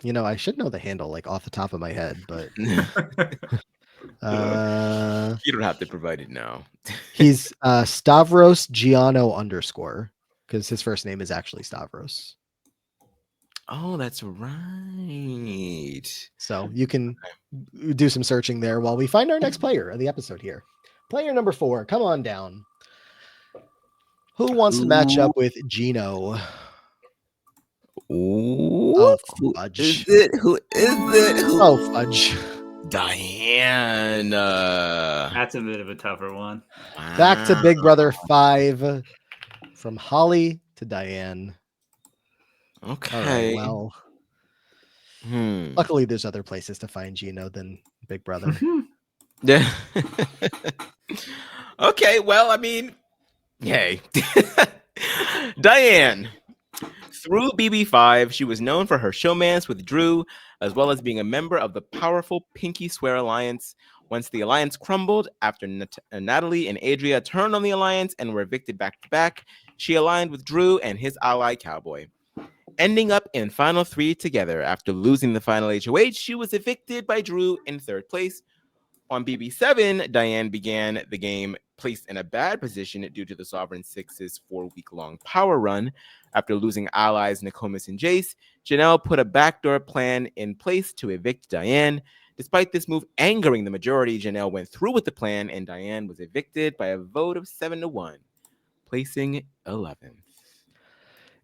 You know, I should know the handle like off the top of my head, but You don't have to provide it now. he's Stavros Giano _ because his first name is actually Stavros. Oh, that's right. So you can do some searching there while we find our next player of the episode here. Player number 4, come on down. Who wants to match up with Gino? Oh, fudge. Who is it? Oh, fudge. Diane. That's a bit of a tougher one. Back to Big Brother 5. From Holly to Diane. Okay. All right, well, luckily there's other places to find Gino than Big Brother. Yeah. Okay, well, I mean, hey. Diane. Through BB5, she was known for her showmance with Drew, as well as being a member of the powerful Pinky Swear Alliance. Once the alliance crumbled, after Natalie and Adria turned on the alliance and were evicted back-to-back, she aligned with Drew and his ally Cowboy. Ending up in Final 3 together. After losing the final HOH, she was evicted by Drew in 3rd place. On BB7, Diane began the game placed in a bad position due to the Sovereign Six's 4-week-long power run. After losing allies Nokomis and Jace, Janelle put a backdoor plan in place to evict Diane. Despite this move angering the majority, Janelle went through with the plan, and Diane was evicted by a vote of 7-1, placing 11th.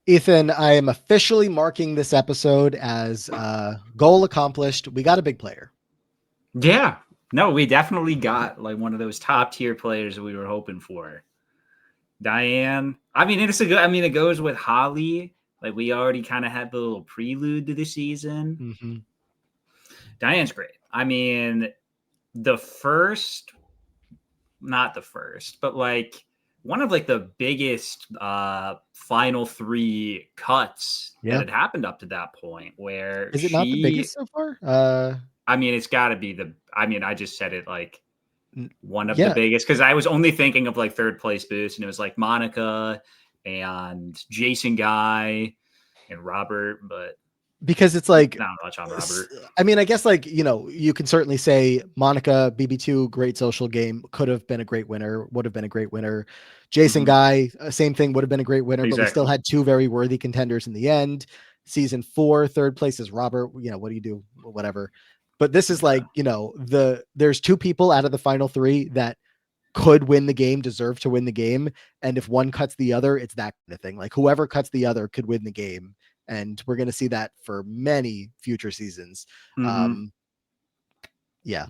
Ethan, I am officially marking this episode as goal accomplished. We got a big player. Yeah. No, we definitely got like one of those top tier players we were hoping for. Diane. I mean, it's a good. I mean, it goes with Holly. Like we already kind of had the little prelude to the season. Mm-hmm. Diane's great. I mean, not the first, but like one of like the biggest final 3 cuts that had happened up to that point. Where is it not the biggest so far? I mean, it's got to be I just said it like one of the biggest because I was only thinking of like 3rd place boost, and it was like Monica and Jason Guy and Robert, but because it's like not much on Robert. I mean, I guess like, you know, you can certainly say Monica, BB2, great social game, could have been a great winner, would have been a great winner. Jason Guy, same thing, would have been a great winner, but we still had 2 very worthy contenders in the end. Season 4, 3rd place is Robert. You know, what do you do? Whatever. But this is like, you know, there's 2 people out of the final 3 that could win the game, deserve to win the game. And if one cuts the other, it's that kind of thing. Like whoever cuts the other could win the game. And we're going to see that for many future seasons. Yeah.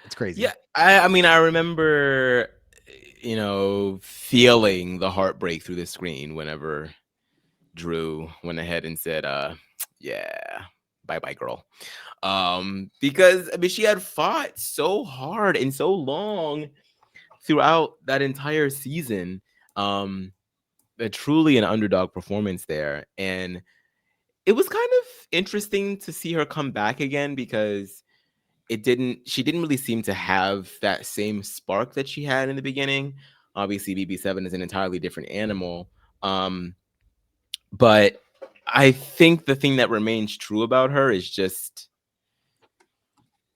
It's crazy. Yeah. I mean, I remember, you know, feeling the heartbreak through the screen whenever Drew went ahead and said, yeah, bye-bye, girl. Because I mean, she had fought so hard and so long throughout that entire season. Truly an underdog performance there, and it was kind of interesting to see her come back again because she didn't really seem to have that same spark that she had in the beginning. Obviously, BB7 is an entirely different animal, But I think the thing that remains true about her is just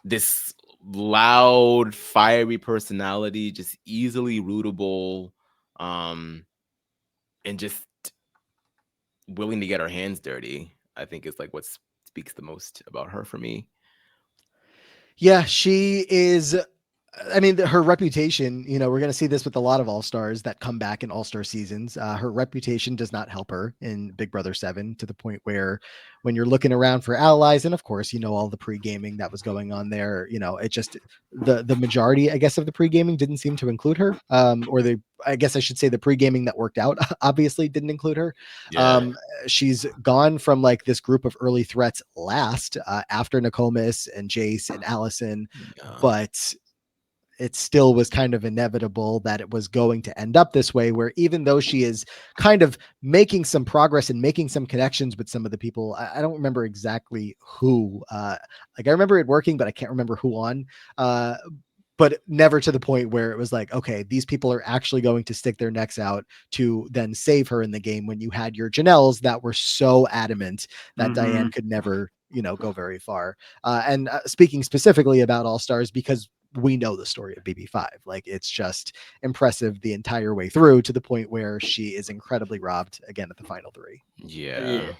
this loud, fiery personality, just easily rootable, and just willing to get her hands dirty. I think is like what speaks the most about her for me. Yeah, she is. I mean, her reputation, we're going to see this with a lot of All-Stars that come back in All-Star seasons. Her reputation does not help her in Big Brother 7 to the point where when you're looking around for allies, and of course, all the pre-gaming that was going on there, it just, the majority, I guess, of the pre-gaming didn't seem to include her. I guess I should say the pre-gaming that worked out obviously didn't include her. She's gone from like this group of early threats last after Nokomis and Jace and Allison, but it still was kind of inevitable that it was going to end up this way, where even though she is kind of making some progress and making some connections with some of the people, I don't remember exactly who, I remember it working, but I can't remember who on, but never to the point where it was like, okay, these people are actually going to stick their necks out to then save her in the game, when you had your Janelles that were so adamant that Diane could never, go very far. And speaking specifically about All-Stars, because we know the story of BB5. Like, it's just impressive the entire way through, to the point where she is incredibly robbed again at the final 3. Yeah.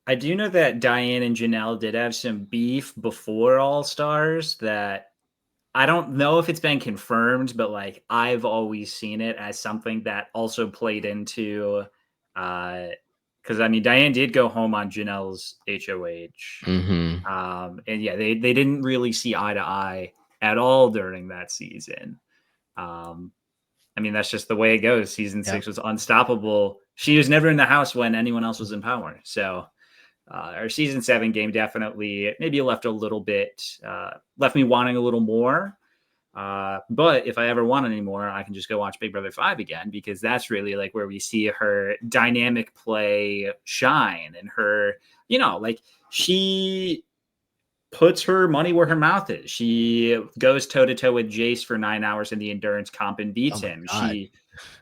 I do know that Diane and Janelle did have some beef before All-Stars that I don't know if it's been confirmed, but like I've always seen it as something that also played into, because I mean, Diane did go home on Janelle's HOH. And yeah, they didn't really see eye to eye at all during that season. I mean, that's just the way it goes. Season 6 was unstoppable. She was never in the house when anyone else was in power. So our season 7 game definitely maybe left a little bit, left me wanting a little more. But if I ever want any more, I can just go watch Big Brother 5 again, because that's really like where we see her dynamic play shine, and her, like she puts her money where her mouth is. She goes toe to toe with Jace for 9 hours in the endurance comp and beats him. God.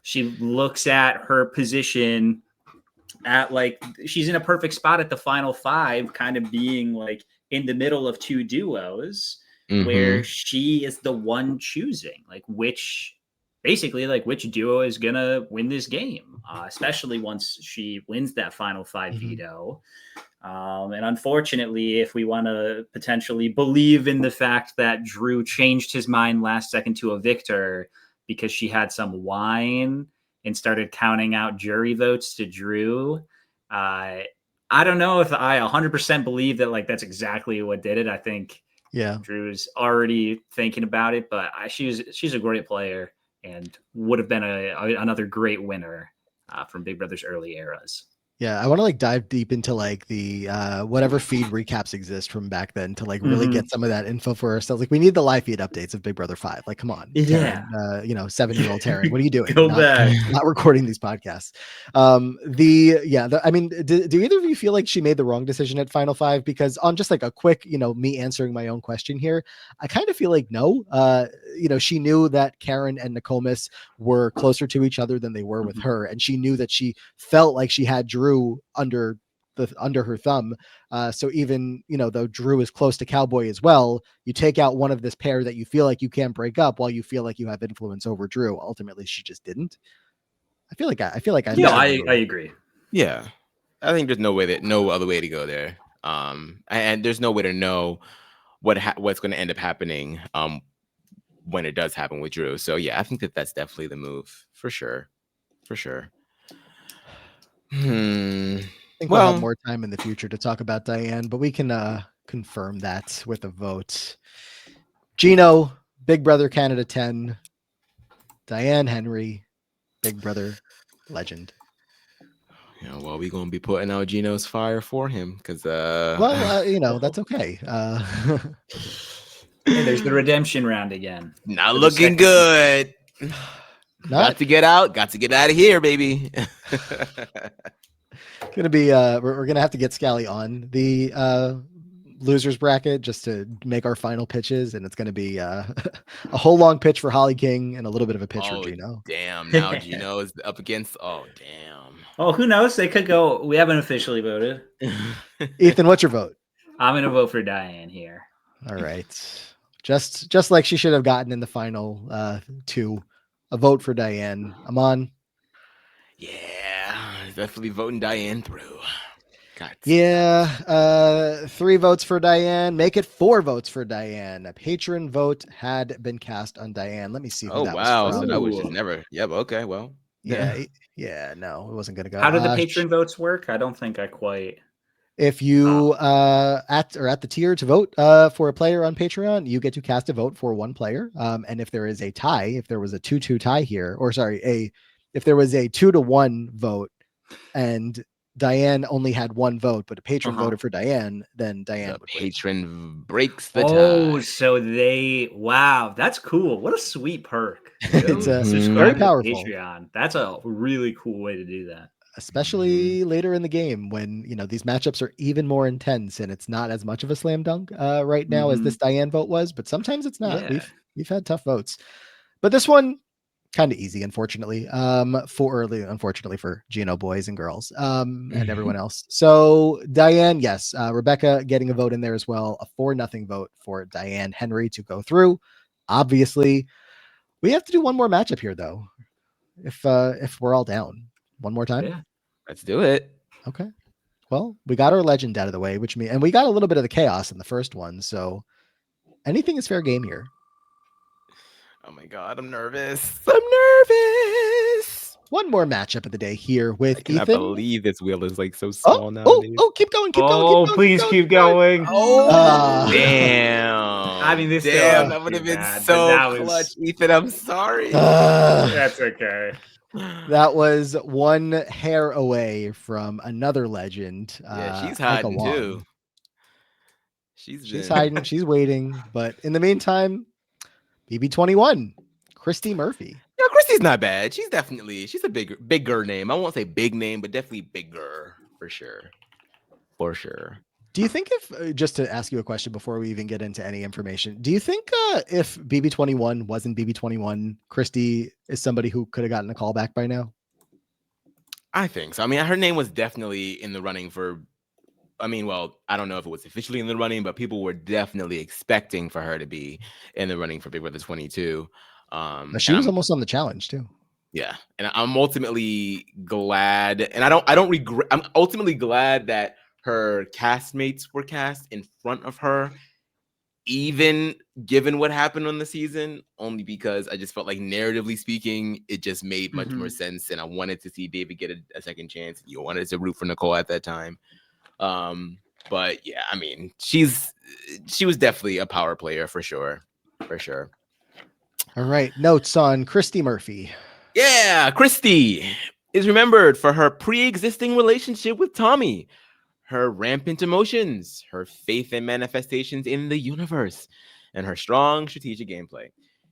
She looks at her position at like she's in a perfect spot at the final 5, kind of being like in the middle of 2 duos where she is the one choosing like which duo is gonna win this game, especially once she wins that final 5 veto. And unfortunately, if we want to potentially believe in the fact that Drew changed his mind last second to evict her because she had some wine and started counting out jury votes to Drew, I don't know if I 100% believe that like that's exactly what did it. I think Drew's already thinking about it, but she's a great player and would have been another great winner from Big Brother's early eras. Yeah, I want to like dive deep into like the whatever feed recaps exist from back then to like really get some of that info for ourselves. Like, we need the live feed updates of Big Brother 5. Like, come on, yeah, Taryn, 7-year-old Taryn, what are you doing? Go back. Not recording these podcasts. I mean, do either of you feel like she made the wrong decision at Final 5? Because on just like a quick, me answering my own question here, I kind of feel like no. She knew that Karen and Nokomis were closer to each other than they were with her, and she knew that she felt like she had Drew under her thumb. So even, though Drew is close to Cowboy as well, you take out one of this pair that you feel like you can't break up while you feel like you have influence over Drew. Ultimately, she just didn't. I feel like I agree. Yeah. I think there's no other way to go there. And there's no way to know what's going to end up happening when it does happen with Drew. So yeah, I think that's definitely the move for sure. I think we'll have more time in the future to talk about Diane, but we can confirm that with a vote. Gino, Big Brother Canada 10. Diane Henry, Big Brother legend. Yeah, well, we're gonna be putting out Gino's fire for him because that's okay. Hey, there's the redemption round again. Not looking good. Got to get out of here, baby. Gonna be we're gonna have to get Scally on the losers bracket just to make our final pitches, and it's gonna be a whole long pitch for Holly King and a little bit of a pitch for Gino. Damn, now Gino is up against damn. Oh, who knows? They could go. We haven't officially voted. Ethan, what's your vote? I'm gonna vote for Diane here. All right. Just like she should have gotten in the final two. A vote for Diane. Amon. Yeah, definitely voting Diane through. God. Yeah, 3 votes for Diane. Make it 4 votes for Diane. A patron vote had been cast on Diane. Let me see who Oh that wow, was so from. that was just Ooh. never. Yep. Okay. Well. Yeah, no, it wasn't gonna go. How did the patron votes work? I don't think I quite. If you at the tier to vote for a player on Patreon, you get to cast a vote for one player. And if there is a tie, if there was a 2-2 tie here, or sorry, if there was a 2-1 vote and Diane only had 1 vote, but a patron voted for Diane, then Diane The would win. patron breaks the Oh, tie. so wow, that's cool. What a sweet perk. It's Go Mhm. very subscribe to powerful. Patreon. That's a really cool way to do that. Especially later in the game when these matchups are even more intense and it's not as much of a slam dunk right now as this Diane vote was, but sometimes it's not. Yeah. We've had tough votes, but this one kind of easy, unfortunately. Unfortunately for Gino boys and girls and everyone else. So Diane, yes, Rebecca getting a vote in there as well. A 4-0 vote for Diane Henry to go through. Obviously, we have to do one more matchup here though. If we're all down, one more time. Yeah. Let's do it. Okay. Well, we got our legend out of the way, and we got a little bit of the chaos in the first one. So anything is fair game here. Oh my god, I'm nervous. I'm nervous. One more matchup of the day here with I cannot Ethan. believe this wheel is like so small Oh, nowadays. keep going. Please keep going. Oh, damn. I mean, this still damn, ain't that would have too been bad, but so that was- clutch, Ethan. I'm sorry. That's okay. That was one hair away from another legend. Yeah, she's Micah hiding Wong. too. She's hiding. She's waiting. But in the meantime, BB21, Christy Murphy. Yeah, Christy's not bad. She's a bigger name. I won't say big name, but definitely bigger for sure. For sure. Do you think just to ask you a question before we even get into any information, do you think if BB21 wasn't BB21, Christy is somebody who could have gotten a call back by now? I think so. I mean, her name was definitely in the running for. I don't know if it was officially in the running, but people were definitely expecting for her to be in the running for Big Brother 22. She was almost on the challenge too. Yeah, and I'm ultimately glad, and I don't regret. I'm ultimately glad that her castmates were cast in front of her, even given what happened on the season, only because I just felt like narratively speaking, it just made much more sense, and I wanted to see David get a second chance. You wanted to root for Nicole at that time. But yeah, I mean, she was definitely a power player for sure. All right, notes on Christy Murphy. Yeah, Christy is remembered for her pre-existing relationship with Tommy, her rampant emotions, her faith in manifestations in the universe, and her strong strategic gameplay.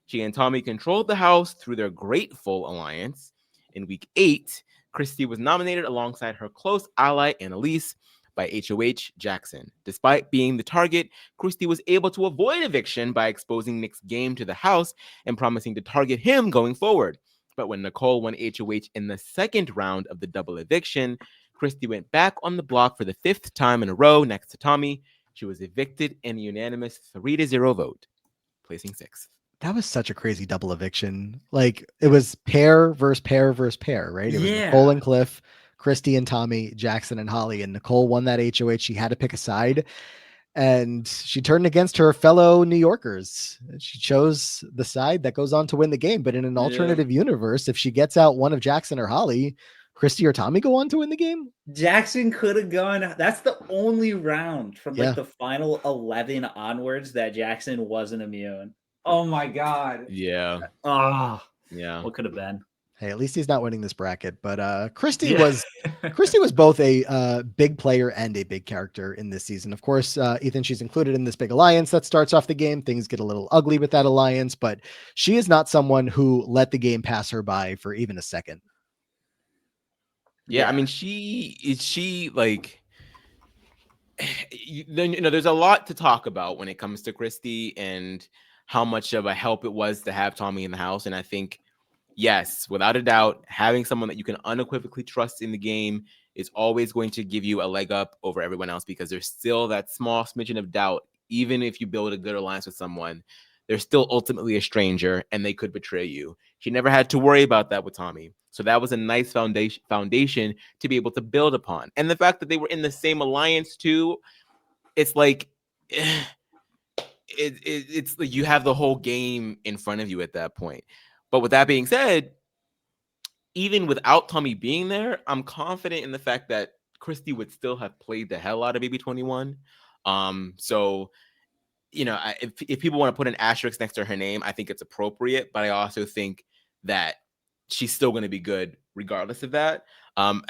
She and Tommy controlled the house through their grateful alliance. In week 8, Christy was nominated alongside her close ally Annalise by HOH Jackson. Despite being the target, Christy was able to avoid eviction by exposing Nick's game to the house and promising to target him going forward. But when Nicole won HOH in the second round of the double eviction, Christy went back on the block for the 5th time in a row next to Tommy. She was evicted in a unanimous 3-0 vote, placing 6th. That was such a crazy double eviction. Like it was pair versus pair versus pair, right? It was Nicole and Cliff, Christy and Tommy, Jackson and Holly, and Nicole won that HOH. She had to pick a side, and she turned against her fellow New Yorkers. She chose the side that goes on to win the game. But in an alternative universe, if she gets out one of Jackson or Holly, Christy or Tommy go on to win the game. Jackson could have gone. That's the only round from Yeah. the final 11 onwards that Jackson wasn't immune. Oh my god. Yeah. Yeah. What could have been? Hey, at least he's not winning this bracket. But Christy was both a big player and a big character in this season. Of course, Ethan, she's included in this big alliance that starts off the game. Things get a little ugly with that alliance, but she is not someone who let the game pass her by for even a second. Yeah, I mean, she like, there's a lot to talk about when it comes to Christy and how much of a help it was to have Tommy in the house. And I think yes, without a doubt, having someone that you can unequivocally trust in the game is always going to give you a leg up over everyone else, because there's still that small smidgen of doubt. Even if you build a good alliance with someone, they're still ultimately a stranger and they could betray you. She never had to worry about that with Tommy. So that was a nice foundation to be able to build upon. And the fact that they were in the same alliance too, it's like it's like you have the whole game in front of you at that point. But with that being said, even without Tommy being there, I'm confident in the fact that Christy would still have played the hell out of Baby 21. So if people want to put an asterisk next to her name, I think it's appropriate. But I also think that she's still going to be good regardless of that.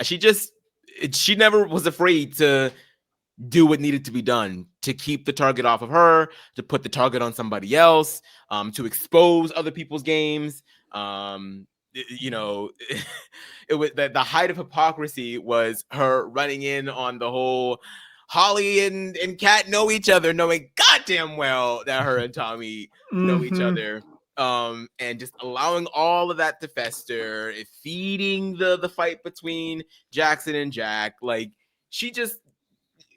She never was afraid to do what needed to be done to keep the target off of her, to put the target on somebody else, to expose other people's games. It was that the height of hypocrisy was her running in on the whole Holly and Kat know each other, knowing goddamn well that her and Tommy know each other. And just allowing all of that to fester, feeding the fight between Jackson and Jack. Like, she just,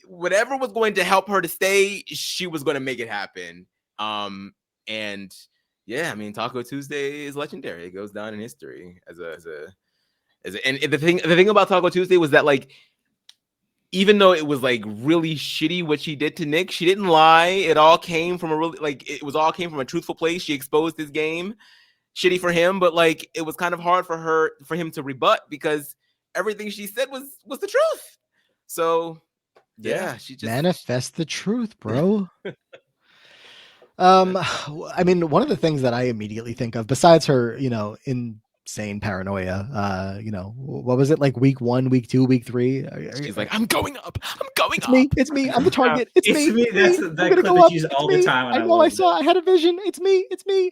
whatever was going to help her to stay, she was going to make it happen. And yeah, I mean, Taco Tuesday is legendary. It goes down in history as a and the thing about Taco Tuesday was that, like, even though it was like really shitty what she did to Nick, she didn't lie. It all came from a truthful place. She exposed his game. Shitty for him, but like it was kind of hard for him to rebut, because everything she said was the truth. So yeah, she just manifest the truth, bro. I mean, one of the things that I immediately think of, besides her, insane paranoia, what was it, like week 1, week 2, week 3? She's like, I'm going up. It's me. I'm the target. It's me. That's I'm that gonna clip go that up. you use It's all me. the time. I know. I had a vision. It's me.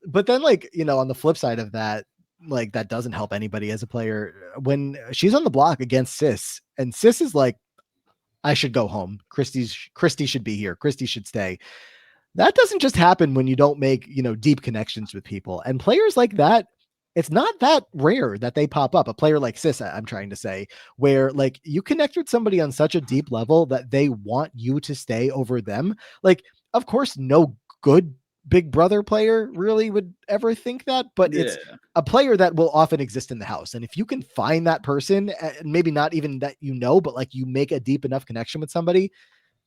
But then, like, on the flip side of that, like, that doesn't help anybody as a player when she's on the block against Sis, and Sis is like, I should go home. Christy should be here. Christy should stay. That doesn't just happen when you don't make, deep connections with people. And players like that, it's not that rare that they pop up. A player like Sis, I'm trying to say, where like you connect with somebody on such a deep level that they want you to stay over them. Like, of course, no good Big Brother player really would ever think that, but it's a player that will often exist in the house. And if you can find that person, and maybe not even that, but like you make a deep enough connection with somebody,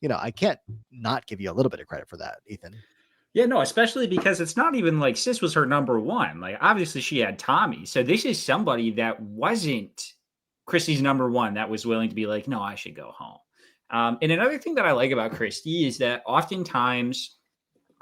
I can't not give you a little bit of credit for that, Ethan. Yeah, no, especially because it's not even like Sis was her number one. Like, obviously she had Tommy. So this is somebody that wasn't Christy's number one that was willing to be like, no, I should go home. And another thing that I like about Christy is that oftentimes,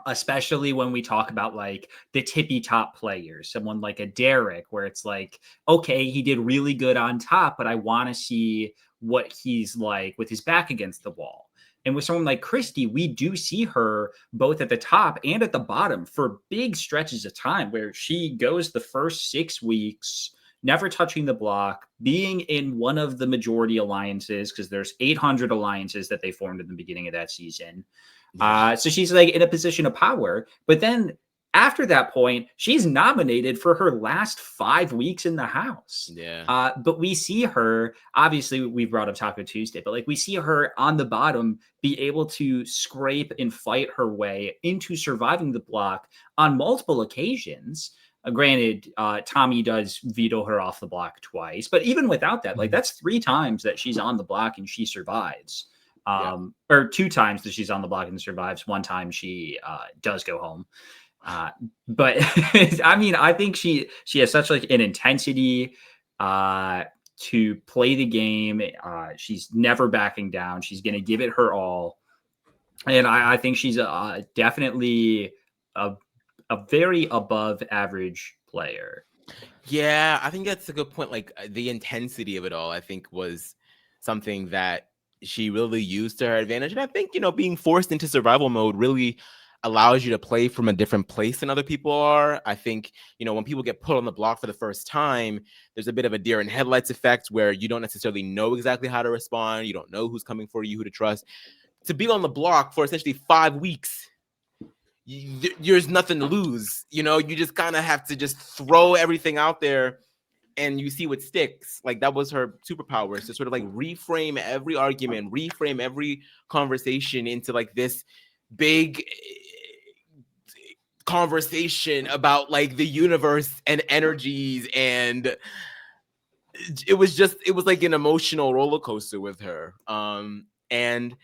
especially when we talk about like the tippy top players, someone like a Derek, where it's like, okay, he did really good on top, but I want to see what he's like with his back against the wall. And with someone like Christy, we do see her both at the top and at the bottom for big stretches of time, where she goes the first 6 weeks never touching the block, being in one of the majority alliances, because there's 800 alliances that they formed in the beginning of that season. So she's like in a position of power. But then after that point, she's nominated for her last 5 weeks in the house. Yeah. But we see her, obviously we brought up Taco Tuesday, but like we see her on the bottom be able to scrape and fight her way into surviving the block on multiple occasions. Granted, Tommy does veto her off the block twice, but even without that, like that's 3 times that she's on the block and she survives. Or 2 times that she's on the block and survives. 1 time she does go home. But I mean, I think she has such like an intensity to play the game. She's never backing down. She's going to give it her all. And I think she's definitely a very above average player. Yeah, I think that's a good point. Like the intensity of it all, I think, was something that she really used to her advantage. And I think, being forced into survival mode really allows you to play from a different place than other people are. I think, when people get put on the block for the first time, there's a bit of a deer in headlights effect where you don't necessarily know exactly how to respond. You don't know who's coming for you, who to trust. To be on the block for essentially 5 weeks, there's nothing to lose. You know, you just kind of have to just throw everything out there and you see what sticks. Like that was her superpower, is to sort of like reframe every argument, reframe every conversation into like this big conversation about like the universe and energies. And it was like an emotional roller coaster with her. And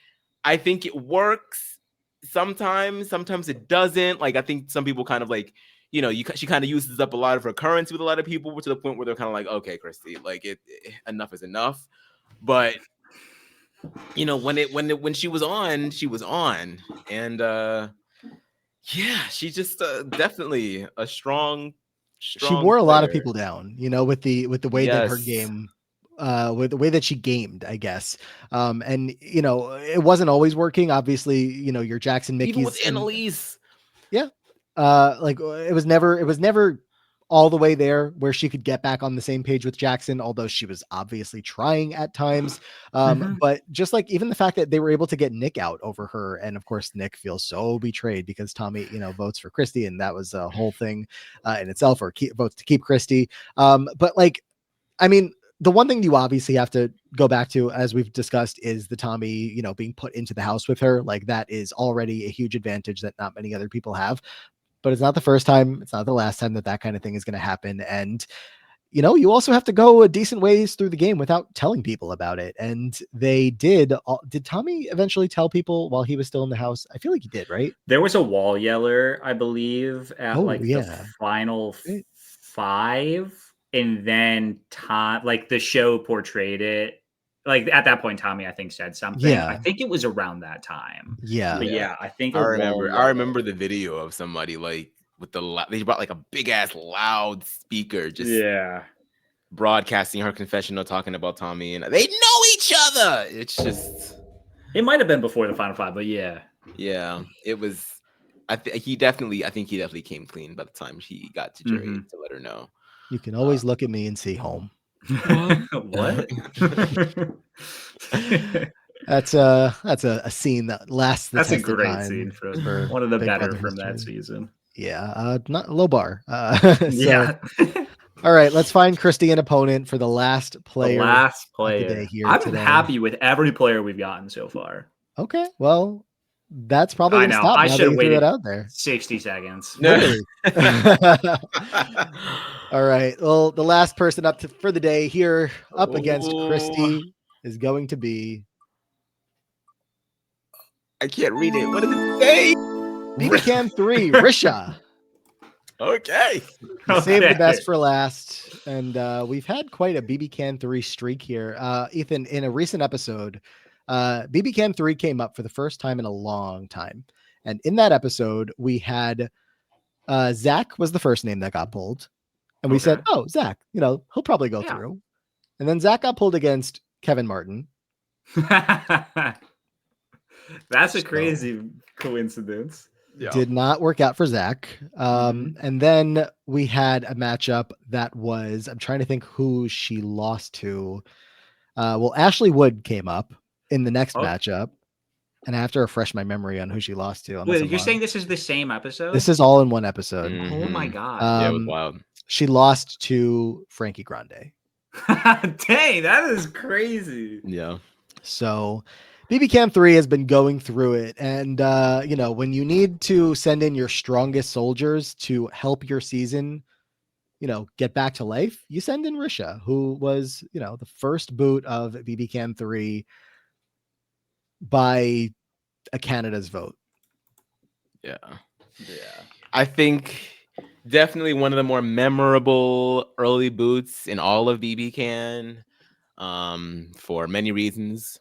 I think it works sometimes it doesn't. Like I think some people kind of like, you know, she kind of uses up a lot of her currency with a lot of people, to the point where they're kind of like, okay, Christy, like enough is enough. But you know, when she was on, and yeah, she's just definitely a strong. She wore a lot of player. people down, you know, with the way that her Yes. game, with the way that she gamed, I guess. And you know, it wasn't always working. Obviously, you know, your Jackson Mickeys, Even with Annalise. yeah, like it was never all the way there where she could get back on the same page with Jackson, although she was obviously trying at times. But just like even the fact that they were able to get Nick out over her, and of course Nick feels so betrayed because Tommy, you know, votes for Christy, and that was a whole thing in itself, or votes to keep Christy. But like, I mean, the one thing you obviously have to go back to, as we've discussed, is the Tommy, you know, being put into the house with her. Like that is already a huge advantage that not many other people have. But it's not the first time, it's not the last time that kind of thing is going to happen. And, you know, you also have to go a decent ways through the game without telling people about it. And they did. Did Tommy eventually tell people while he was still in the house? I feel like he did, right? There was a wall yeller, I believe, at yeah. the final 5. And then like the show portrayed it. Like at that point, Tommy, I think, said something. Yeah. I think it was around that time. Yeah. But yeah, I think I remember the video of somebody like with they brought like a big ass loud speaker, just broadcasting her confessional, talking about Tommy, and they know each other. It's just, it might have been before the final 5, but yeah, it was. I think he definitely came clean by the time he got to Jerry to let her know. You can always look at me and see home. What? That's a scene that lasts the That's a test of great time scene for one of the better from that season. Yeah, not low bar. Yeah. All right, let's find Christy an opponent for the last player. The last of the player. day here I'm today. happy with every player we've gotten so far. Okay, well, that's probably I gonna know. stop. I now should have that you threw waited that out there. 60 seconds. Really? All right. Well, the last person up for the day here, up against Christy, is going to be. I can't read it. What does it say? BBCam 3, Risha. Okay. Save the best for last. And we've had quite a BBCam 3 streak here. Ethan, in a recent episode, BBCam 3 came up for the first time in a long time. And in that episode, we had Zach was the first name that got pulled. And we said, oh, Zach, you know, he'll probably go through. And then Zach got pulled against Kevin Martin. That's a crazy coincidence. Did not work out for Zach. And then we had a matchup that was, I'm trying to think who she lost to. Well, Ashley Wood came up in the next matchup. And I have to refresh my memory on who she lost to. Wait, you're saying this is the same episode? This is all in one episode. Oh my God. Yeah, it was wild. She lost to Frankie Grande. Dang, that is crazy. Yeah. So BBCam 3 has been going through it. And, you know, when you need to send in your strongest soldiers to help your season, you know, get back to life, you send in Risha, who was, you know, the first boot of BBCam 3 by a Canada's vote. Yeah. I think definitely one of the more memorable early boots in all of BBCan, for many reasons.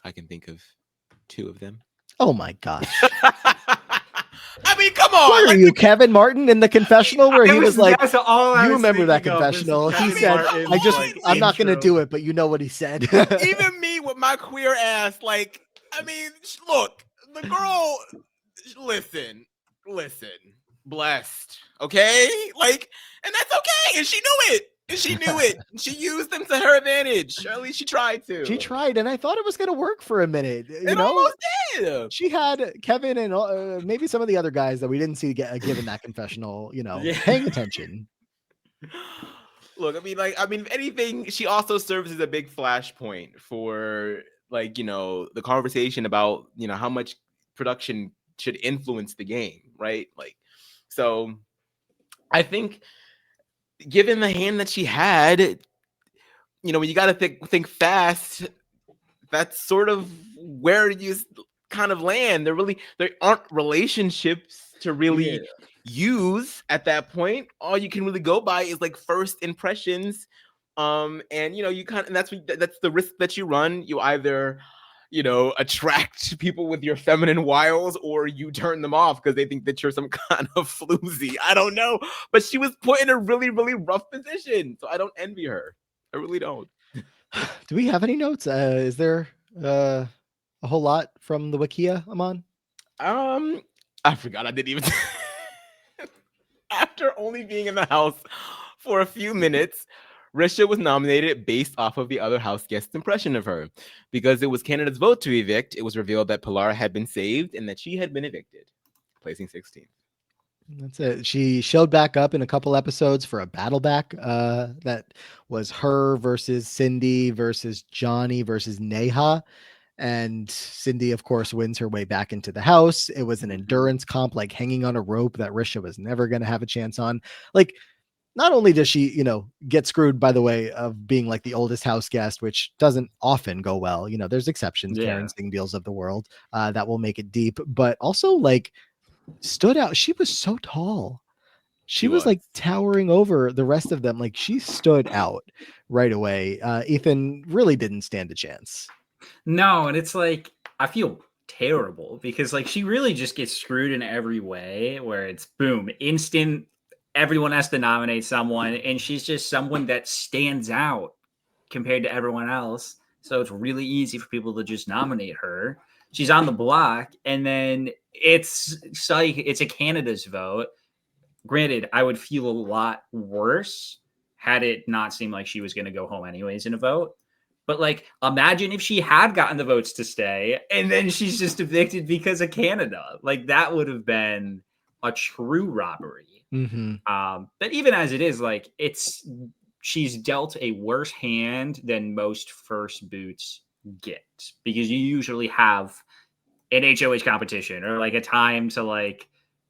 I can think of 2 of them. Oh my gosh. I mean, come on. Where are you, Kevin Martin, in the confessional where he was like, you remember that confessional? He said, I'm not going to do it, but you know what he said. Even me with my queer ass, like, I mean, look, the girl, listen, blessed, okay? Like, and that's okay. And she knew it. And she knew it. She used them to her advantage. Or at least she tried to. She tried, and I thought it was going to work for a minute. You it know? almost did. She had Kevin and maybe some of the other guys that we didn't see given that confessional, Yeah. paying attention. Look, I mean, if anything, she also serves as a big flashpoint for the conversation about how much production should influence the game, right? So I think, given the hand that she had, when you got to think fast, that's sort of where you kind of land. There aren't relationships to really use at that point. All you can really go by is first impressions. And and that's the risk that you run. You either attract people with your feminine wiles, or you turn them off because they think that you're some kind of floozy. I don't know, but she was put in a really, really rough position, so I don't envy her. I really don't. Do we have any notes? Is there a whole lot from the Wikia, Aman? I forgot I didn't even. After only being in the house for a few minutes, Risha was nominated based off of the other house guest's impression of her. Because it was Canada's vote to evict, it was revealed that Pilar had been saved and that she had been evicted, placing 16th. That's it. She showed back up in a couple episodes for a battle back that was her versus Cindy versus Johnny versus Neha. And Cindy, of course, wins her way back into the house. It was an endurance comp, hanging on a rope that Risha was never going to have a chance on. Not only does she, get screwed by the way of being the oldest house guest, which doesn't often go well. There's exceptions, Karen Singdeals of the world that will make it deep, but also stood out. She was so tall. She was towering over the rest of them. She stood out right away. Ethan really didn't stand a chance. No, and it's I feel terrible because she really just gets screwed in every way, where it's boom, instant, everyone has to nominate someone, and she's just someone that stands out compared to everyone else. So it's really easy for people to just nominate her. She's on the block, and then it's a Canada's vote. Granted, I would feel a lot worse had it not seemed like she was going to go home anyways in a vote. But imagine if she had gotten the votes to stay and then she's just evicted because of Canada. That would have been a true robbery. Mm-hmm. But even as it is, she's dealt a worse hand than most first boots get, because you usually have an HOH competition or a time to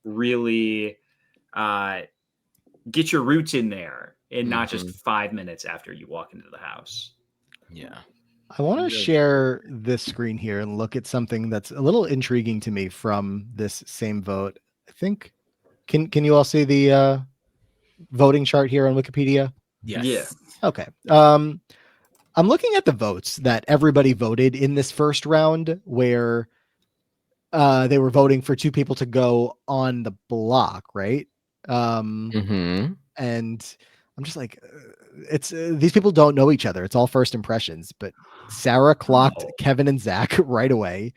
really get your roots in there, and not just 5 minutes after you walk into the house. Yeah. I want to share this screen here and look at something that's a little intriguing to me from this same vote. I think, can you all see the voting chart here on Wikipedia? Yes. Yeah. Okay. I'm looking at the votes that everybody voted in this first round, where they were voting for two people to go on the block, right? And I'm just it's these people don't know each other. It's all first impressions. But Sarah clocked Kevin and Zach right away.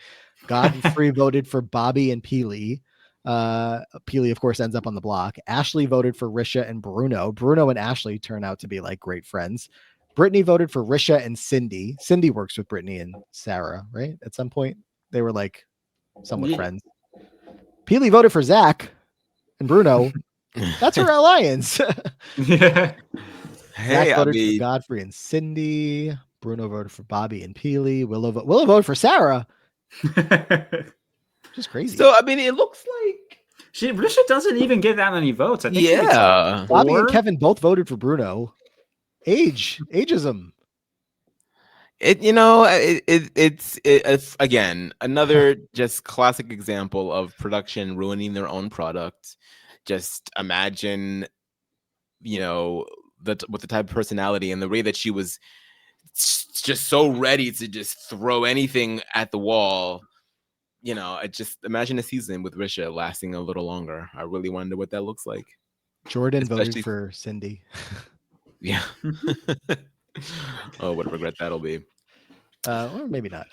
Godfrey voted for Bobby and Peely. Peely, of course, ends up on the block. Ashley voted for Risha and Bruno. Bruno and Ashley turn out to be great friends. Brittany voted for Risha and Cindy. Cindy works with Brittany and Sarah, right? At some point, they were somewhat friends. Peely voted for Zach and Bruno. That's her alliance. Yeah. Zach voted for Godfrey and Cindy. Bruno voted for Bobby and Peely. Willow voted for Sarah. Just crazy. So I mean, it looks like Risha doesn't even get that many votes. I think Bobby and Kevin both voted for Bruno. Ageism. It's again another just classic example of production ruining their own product. Just imagine, with the type of personality and the way that she was just so ready to just throw anything at the wall. I just imagine a season with Risha lasting a little longer. I really wonder what that looks like. Jordan voted for Cindy. Yeah. Oh, what a regret that'll be. Or maybe not.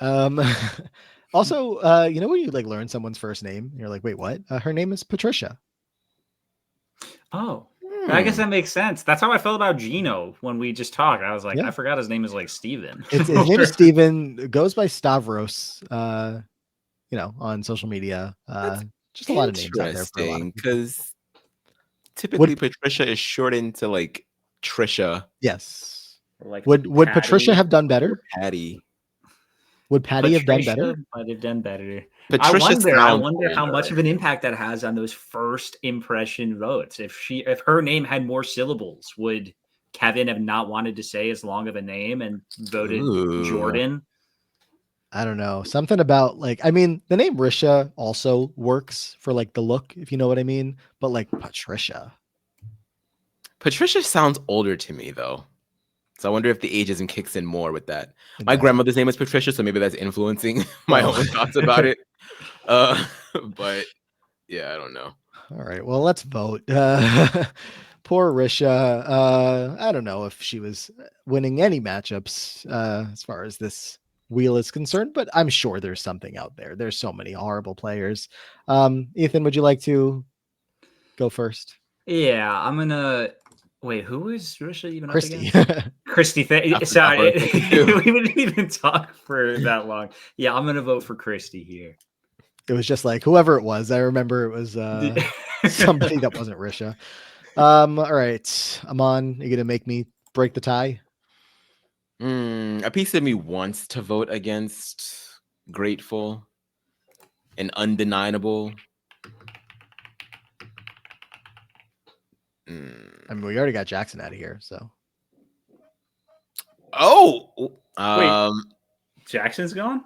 Also, when you learn someone's first name, you're like, wait, what? Her name is Patricia. Oh, I guess that makes sense. That's how I felt about Gino when we just talked. I was like, I forgot his name is Steven. His name is Steven. Goes by Stavros. on social media. That's Just a lot of names out there for a lot of interesting people. because typically Patricia is shortened to like Trisha. Yes. Like Would Patricia Patty. have done better? Patty. Would Patty have done better? Patricia might have done better. Patricia I sounds wonder how much older. of an impact that has on those first impression votes. If her name had more syllables, would Kevin have not wanted to say as long of a name and voted Ooh. Jordan? I don't know. Something about like, I mean, the name Risha also works for like the look, if you know what I mean. But like Patricia. Patricia sounds older to me though. So I wonder if the ageism kicks in more with that. It My does. grandmother's name is Patricia, so maybe that's influencing my Oh. own thoughts about it. But yeah, I don't know. All right. Well, let's vote. Poor Risha. I don't know if she was winning any matchups as far as this wheel is concerned, but I'm sure there's something out there. There's so many horrible players. Ethan, would you like to go first? Yeah, I'm gonna wait. Who is Risha even Christy. up against? Christy. Sorry, for a second, we didn't even talk for that long. Yeah, I'm gonna vote for Christy here. It was just like whoever it was. I remember it was somebody that wasn't Risha. All right, Aman, you gonna make me break the tie? A piece of me wants to vote against Grateful and Undeniable. I mean, we already got Jackson out of here, so. Oh, Jackson's gone.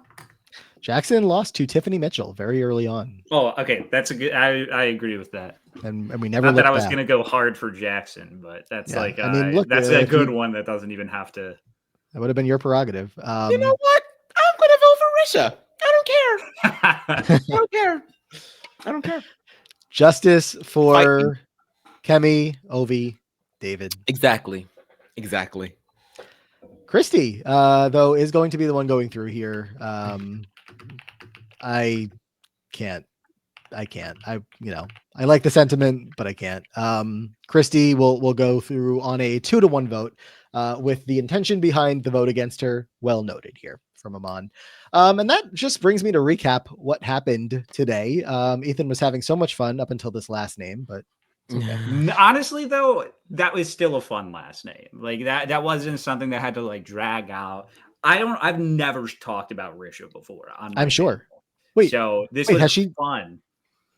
Jackson lost to Tiffany Mitchell very early on, Oh, okay, that's a good. I agree with that. and we never. Not that I looked was back. going to go hard for Jackson, but that's Yeah, like I mean, look, that's a if good you- one that doesn't even have to. That would have been your prerogative. you know what? I'm gonna vote for Risha. I don't care. I don't care. I don't care. Justice for Kemi, Ovi, David. Exactly. Christy, though, is going to be the one going through here. I can't. I like the sentiment, but I can't. Christy will go through on a 2-1 vote, with the intention behind the vote against her well noted here from Aman. And that just brings me to recap what happened today. Ethan was having so much fun up until this last name, but it's okay. Honestly, though, that was still a fun last name. Like that wasn't something that had to like drag out. I've never talked about Risha before. I'm sure. Channel. Wait, so this wait, was has she? fun.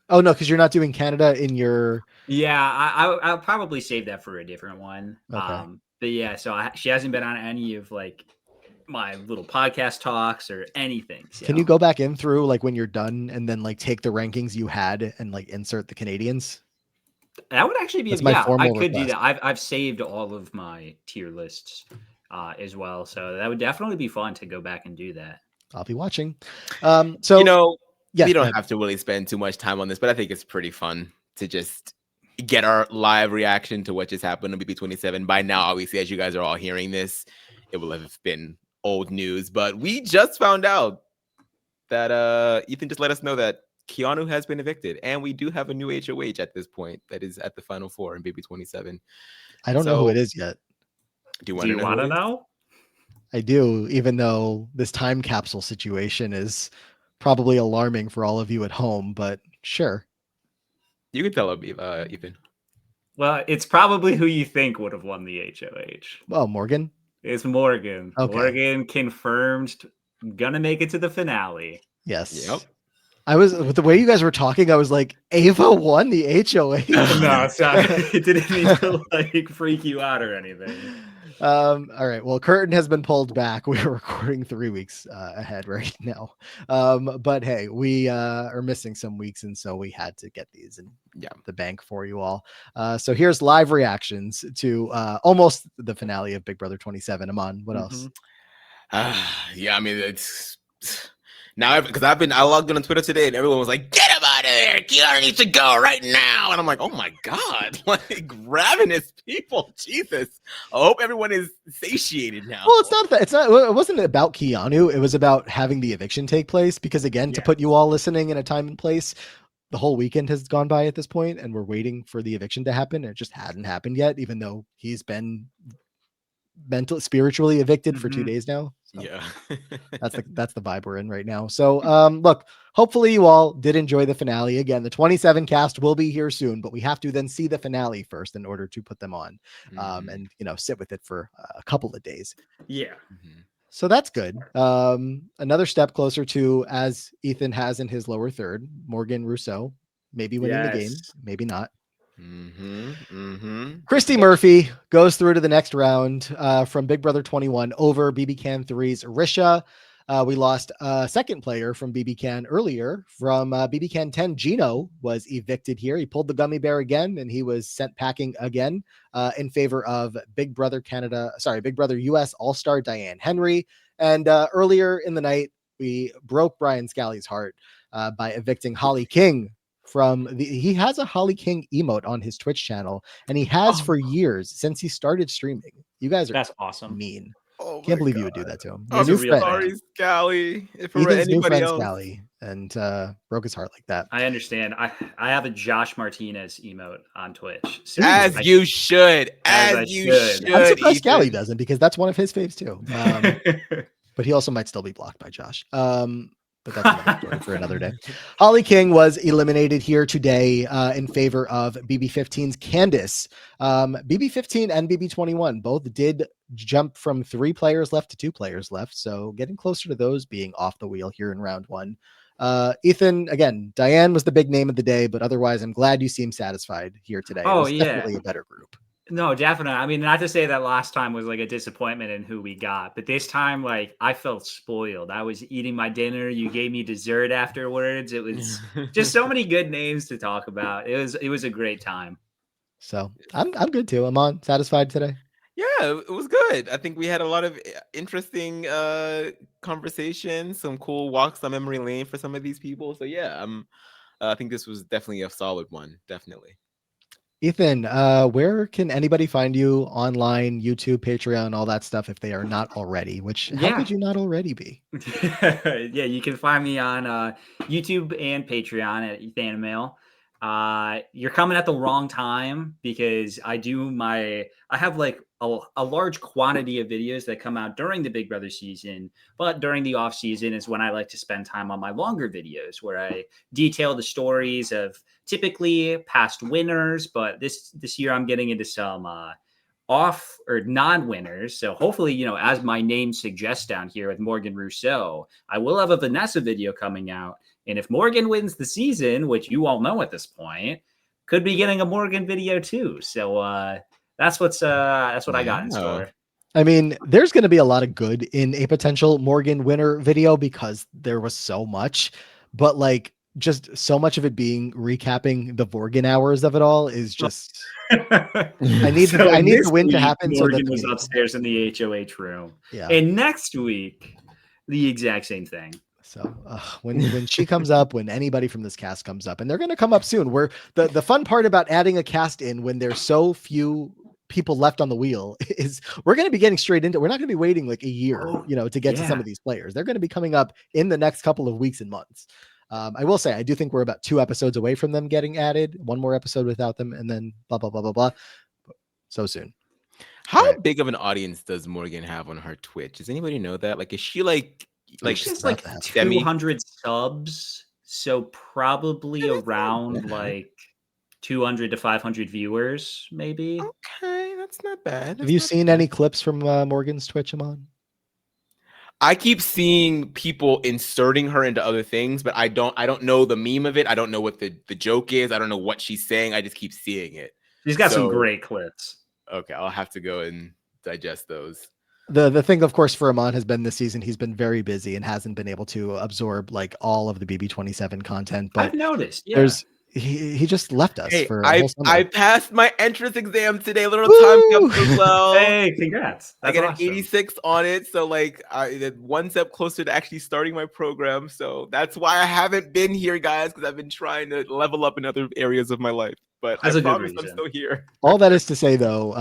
Oh no, because you're not doing Canada in your. Yeah, I'll probably save that for a different one. Okay. But yeah, so she hasn't been on any of like my little podcast talks or anything. So. Can you go back in through like when you're done and then like take the rankings you had and like insert the Canadians? That would actually be That's my formal I could do request. that. I've saved all of my tier lists as well, so that would definitely be fun to go back and do that. I'll be watching. So we don't have to really spend too much time on this, but I think it's pretty fun to just get our live reaction to what just happened on BB27. By now, obviously, as you guys are all hearing this, it will have been old news, but we just found out that Ethan just let us know that Keanu has been evicted, and we do have a new HOH at this point that is at the Final Four in BB27. I don't know who it is yet. Do you want to know? I do, even though this time capsule situation is probably alarming for all of you at home, but sure. You can tell him, Ethan. Well, it's probably who you think would have won the HOH. Well, Morgan. It's Morgan. Okay. Morgan confirmed gonna make it to the finale. Yes. Yep. I was, with the way you guys were talking, I was like, Ava won the HOH. No, sorry. It didn't mean to like freak you out or anything. All right. Well, curtain has been pulled back. We are recording 3 weeks ahead right now. But hey, we are missing some weeks, and so we had to get these in the bank for you all. So here's live reactions to almost the finale of Big Brother 27. Aman, what else? Yeah, I mean, it's now because I logged in on Twitter today and everyone was like, "Get him out of there! Keanu needs to go right now!" And I'm like, "Oh my god!" Like ravenous people. Jesus, I hope everyone is satiated now. Well, it's not that. It wasn't about Keanu. It was about having the eviction take place. Because again, to put you all listening in a time and place, the whole weekend has gone by at this point, and we're waiting for the eviction to happen. And it just hadn't happened yet, even though he's been spiritually evicted for 2 days now. So yeah. that's the vibe we're in right now. So look, hopefully you all did enjoy the finale. Again, the 27 cast will be here soon, but we have to then see the finale first in order to put them on, and sit with it for a couple of days. Yeah. So that's good. Another step closer to, as Ethan has in his lower third, Morgan Rousseau, maybe winning the game, maybe not. Christy Murphy goes through to the next round from Big Brother 21 over BB Can 3's Risha. We lost a second player from BB Can earlier. From BB Can 10, Gino was evicted here. He pulled the gummy bear again, and he was sent packing again in favor of Big Brother US All-Star Diane Henry. And earlier in the night, we broke Brian Scally's heart by evicting Holly King. He has a Holly King emote on his Twitch channel, and he has for years since he started streaming. You guys are awesome. mean. Oh, can't believe you would do that to him. I'm sorry, Scally. If it were Ethan's new anybody friend else. Scally, and broke his heart like that. I understand. I have a Josh Martinez emote on Twitch. So You should. I'm surprised Scally doesn't, because that's one of his faves too. But he also might still be blocked by Josh. But that's another story for another day. Holly King was eliminated here today in favor of BB15's Candace. BB15 and BB21 both did jump from 3 players left to 2 players left. So getting closer to those being off the wheel here in round 1. Ethan, again, Diane was the big name of the day, but otherwise I'm glad you seem satisfied here today. It was definitely a better group. No, definitely. I mean, not to say that last time was like a disappointment in who we got, but this time, like, I felt spoiled. I was eating my dinner. You gave me dessert afterwards. It was just so many good names to talk about. It was a great time. So I'm good too. I'm on satisfied today. Yeah, it was good. I think we had a lot of interesting conversations, some cool walks down memory lane for some of these people. So yeah, I think this was definitely a solid one. Definitely. Ethan, where can anybody find you online, YouTube, Patreon, all that stuff if they are not already? How could you not already be? Yeah, you can find me on YouTube and Patreon at Ethanimale. You're coming at the wrong time, because I have like a large quantity of videos that come out during the Big Brother season, but during the off season is when I like to spend time on my longer videos where I detail the stories of typically past winners. But this year I'm getting into some off or non-winners. So hopefully, as my name suggests down here with Morgan Rousseau, I will have a Vanessa video coming out. And if Morgan wins the season, which you all know at this point, could be getting a Morgan video too. So that's what I got in store. I mean, there's going to be a lot of good in a potential Morgan winner video, because there was so much, but like just so much of it being recapping the Vorgan hours of it all is just. I need the win to happen. Morgan was upstairs in the HOH room. Yeah. And next week, the exact same thing. So when she comes up, when anybody from this cast comes up, and they're going to come up soon, where the fun part about adding a cast in when there's so few people left on the wheel is we're going to be getting straight into, we're not going to be waiting like a year, to get to some of these players. They're going to be coming up in the next couple of weeks and months. I will say, I do think we're about 2 episodes away from them getting added, 1 more episode without them, and then blah, blah, blah, blah, blah. So soon. How big of an audience does Morgan have on her Twitch? Does anybody know that? Like, is she like she's like 200 subs, so probably around like 200 to 500 viewers, maybe. Okay, that's not bad. Have you seen any clips from Morgan's Twitch, Amon? I keep seeing people inserting her into other things, but I don't know the meme of it. I don't know what the joke is. I don't know what she's saying. I just keep seeing it. She's got some great clips. Okay, I'll have to go and digest those. The thing, of course, for Amon has been this season, he's been very busy and hasn't been able to absorb like all of the BB27 content. But I've noticed. Yeah. There's he just left us for a whole summer. I passed my entrance exam today. A little time jump as well. Hey, congrats. I got an 86 on it. So like I did 1 step closer to actually starting my program. So that's why I haven't been here, guys, because I've been trying to level up in other areas of my life. But I promise I'm still here. All that is to say, though,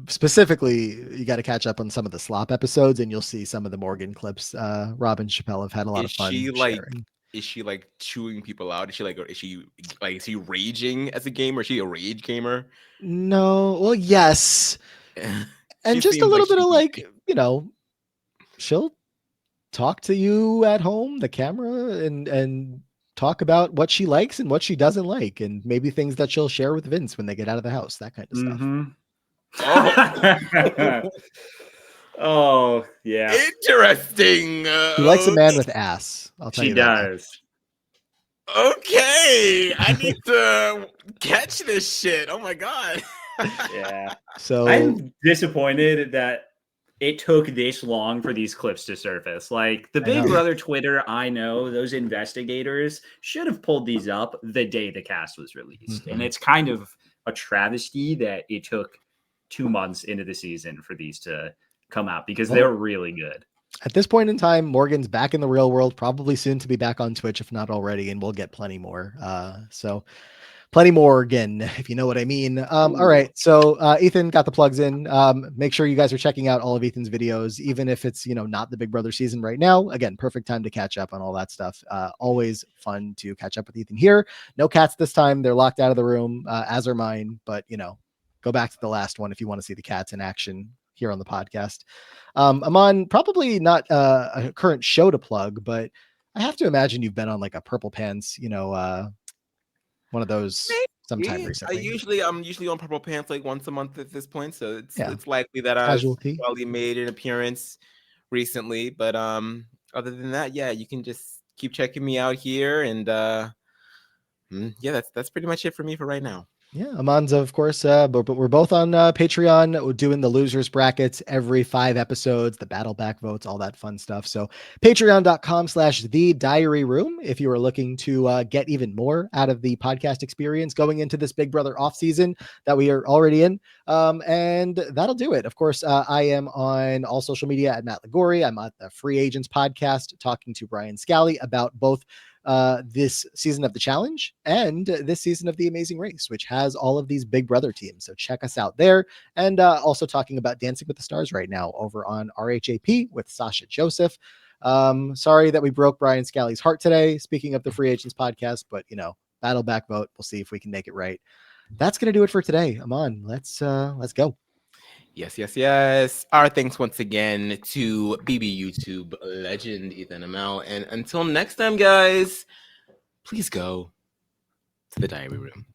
specifically, you got to catch up on some of the slop episodes, and you'll see some of the Morgan clips. Rob and Chappelle have had a lot of fun. Is she like chewing people out? Is she raging as a gamer? Is she a rage gamer? No. Well, yes. And just a little bit of like, she'll talk to you at home, the camera, and talk about what she likes and what she doesn't like, and maybe things that she'll share with Vince when they get out of the house, that kind of stuff. Oh. Oh, yeah. Interesting. She likes a man with ass. I'll tell She you that. does. Okay, I need to catch this shit. Oh my god. Yeah. So I'm disappointed that it took this long for these clips to surface. Like the I Big know. Brother Twitter, I know those investigators should have pulled these up the day the cast was released. And Mhm. it's kind of a travesty that it took 2 months into the season for these to come out because they're really good. At this point in time, Morgan's back in the real world, probably soon to be back on Twitch, if not already, and we'll get plenty more. So plenty more again, if you know what I mean. All right. So Ethan got the plugs in. Make sure you guys are checking out all of Ethan's videos, even if it's, not the Big Brother season right now. Again, perfect time to catch up on all that stuff. Always fun to catch up with Ethan here. No cats this time. They're locked out of the room, as are mine. But, go back to the last one if you want to see the cats in action here on the podcast. Aman, probably not a current show to plug, but I have to imagine you've been on like a Purple Pants, one of those sometime Yeah, recently. I'm usually on Purple Pants like once a month at this point, so Yeah. it's likely that I've Casualty. probably made an appearance recently. But other than that, yeah, you can just keep checking me out here, and yeah, that's pretty much it for me for right now. Yeah, Amanza, of course, but we're both on Patreon. We're doing the losers brackets every 5 episodes, the battle back votes, all that fun stuff. So patreon.com/the diary room. If you are looking to get even more out of the podcast experience going into this Big Brother off season that we are already in. And that'll do it. Of course, I am on all social media at Matt Ligori. I'm at the Free Agents podcast talking to Brian Scally about both this season of the challenge and this season of the Amazing Race, which has all of these Big Brother teams. So check us out there. And also talking about Dancing with the Stars right now over on RHAP with Sasha Joseph. Sorry that we broke Brian Scally's heart today. Speaking of the Free Agents podcast, but battle back vote. We'll see if we can make it right. That's going to do it for today. Aman, let's go. Yes. Our thanks once again to BB YouTube legend Ethanimale. And until next time, guys, please go to the diary room.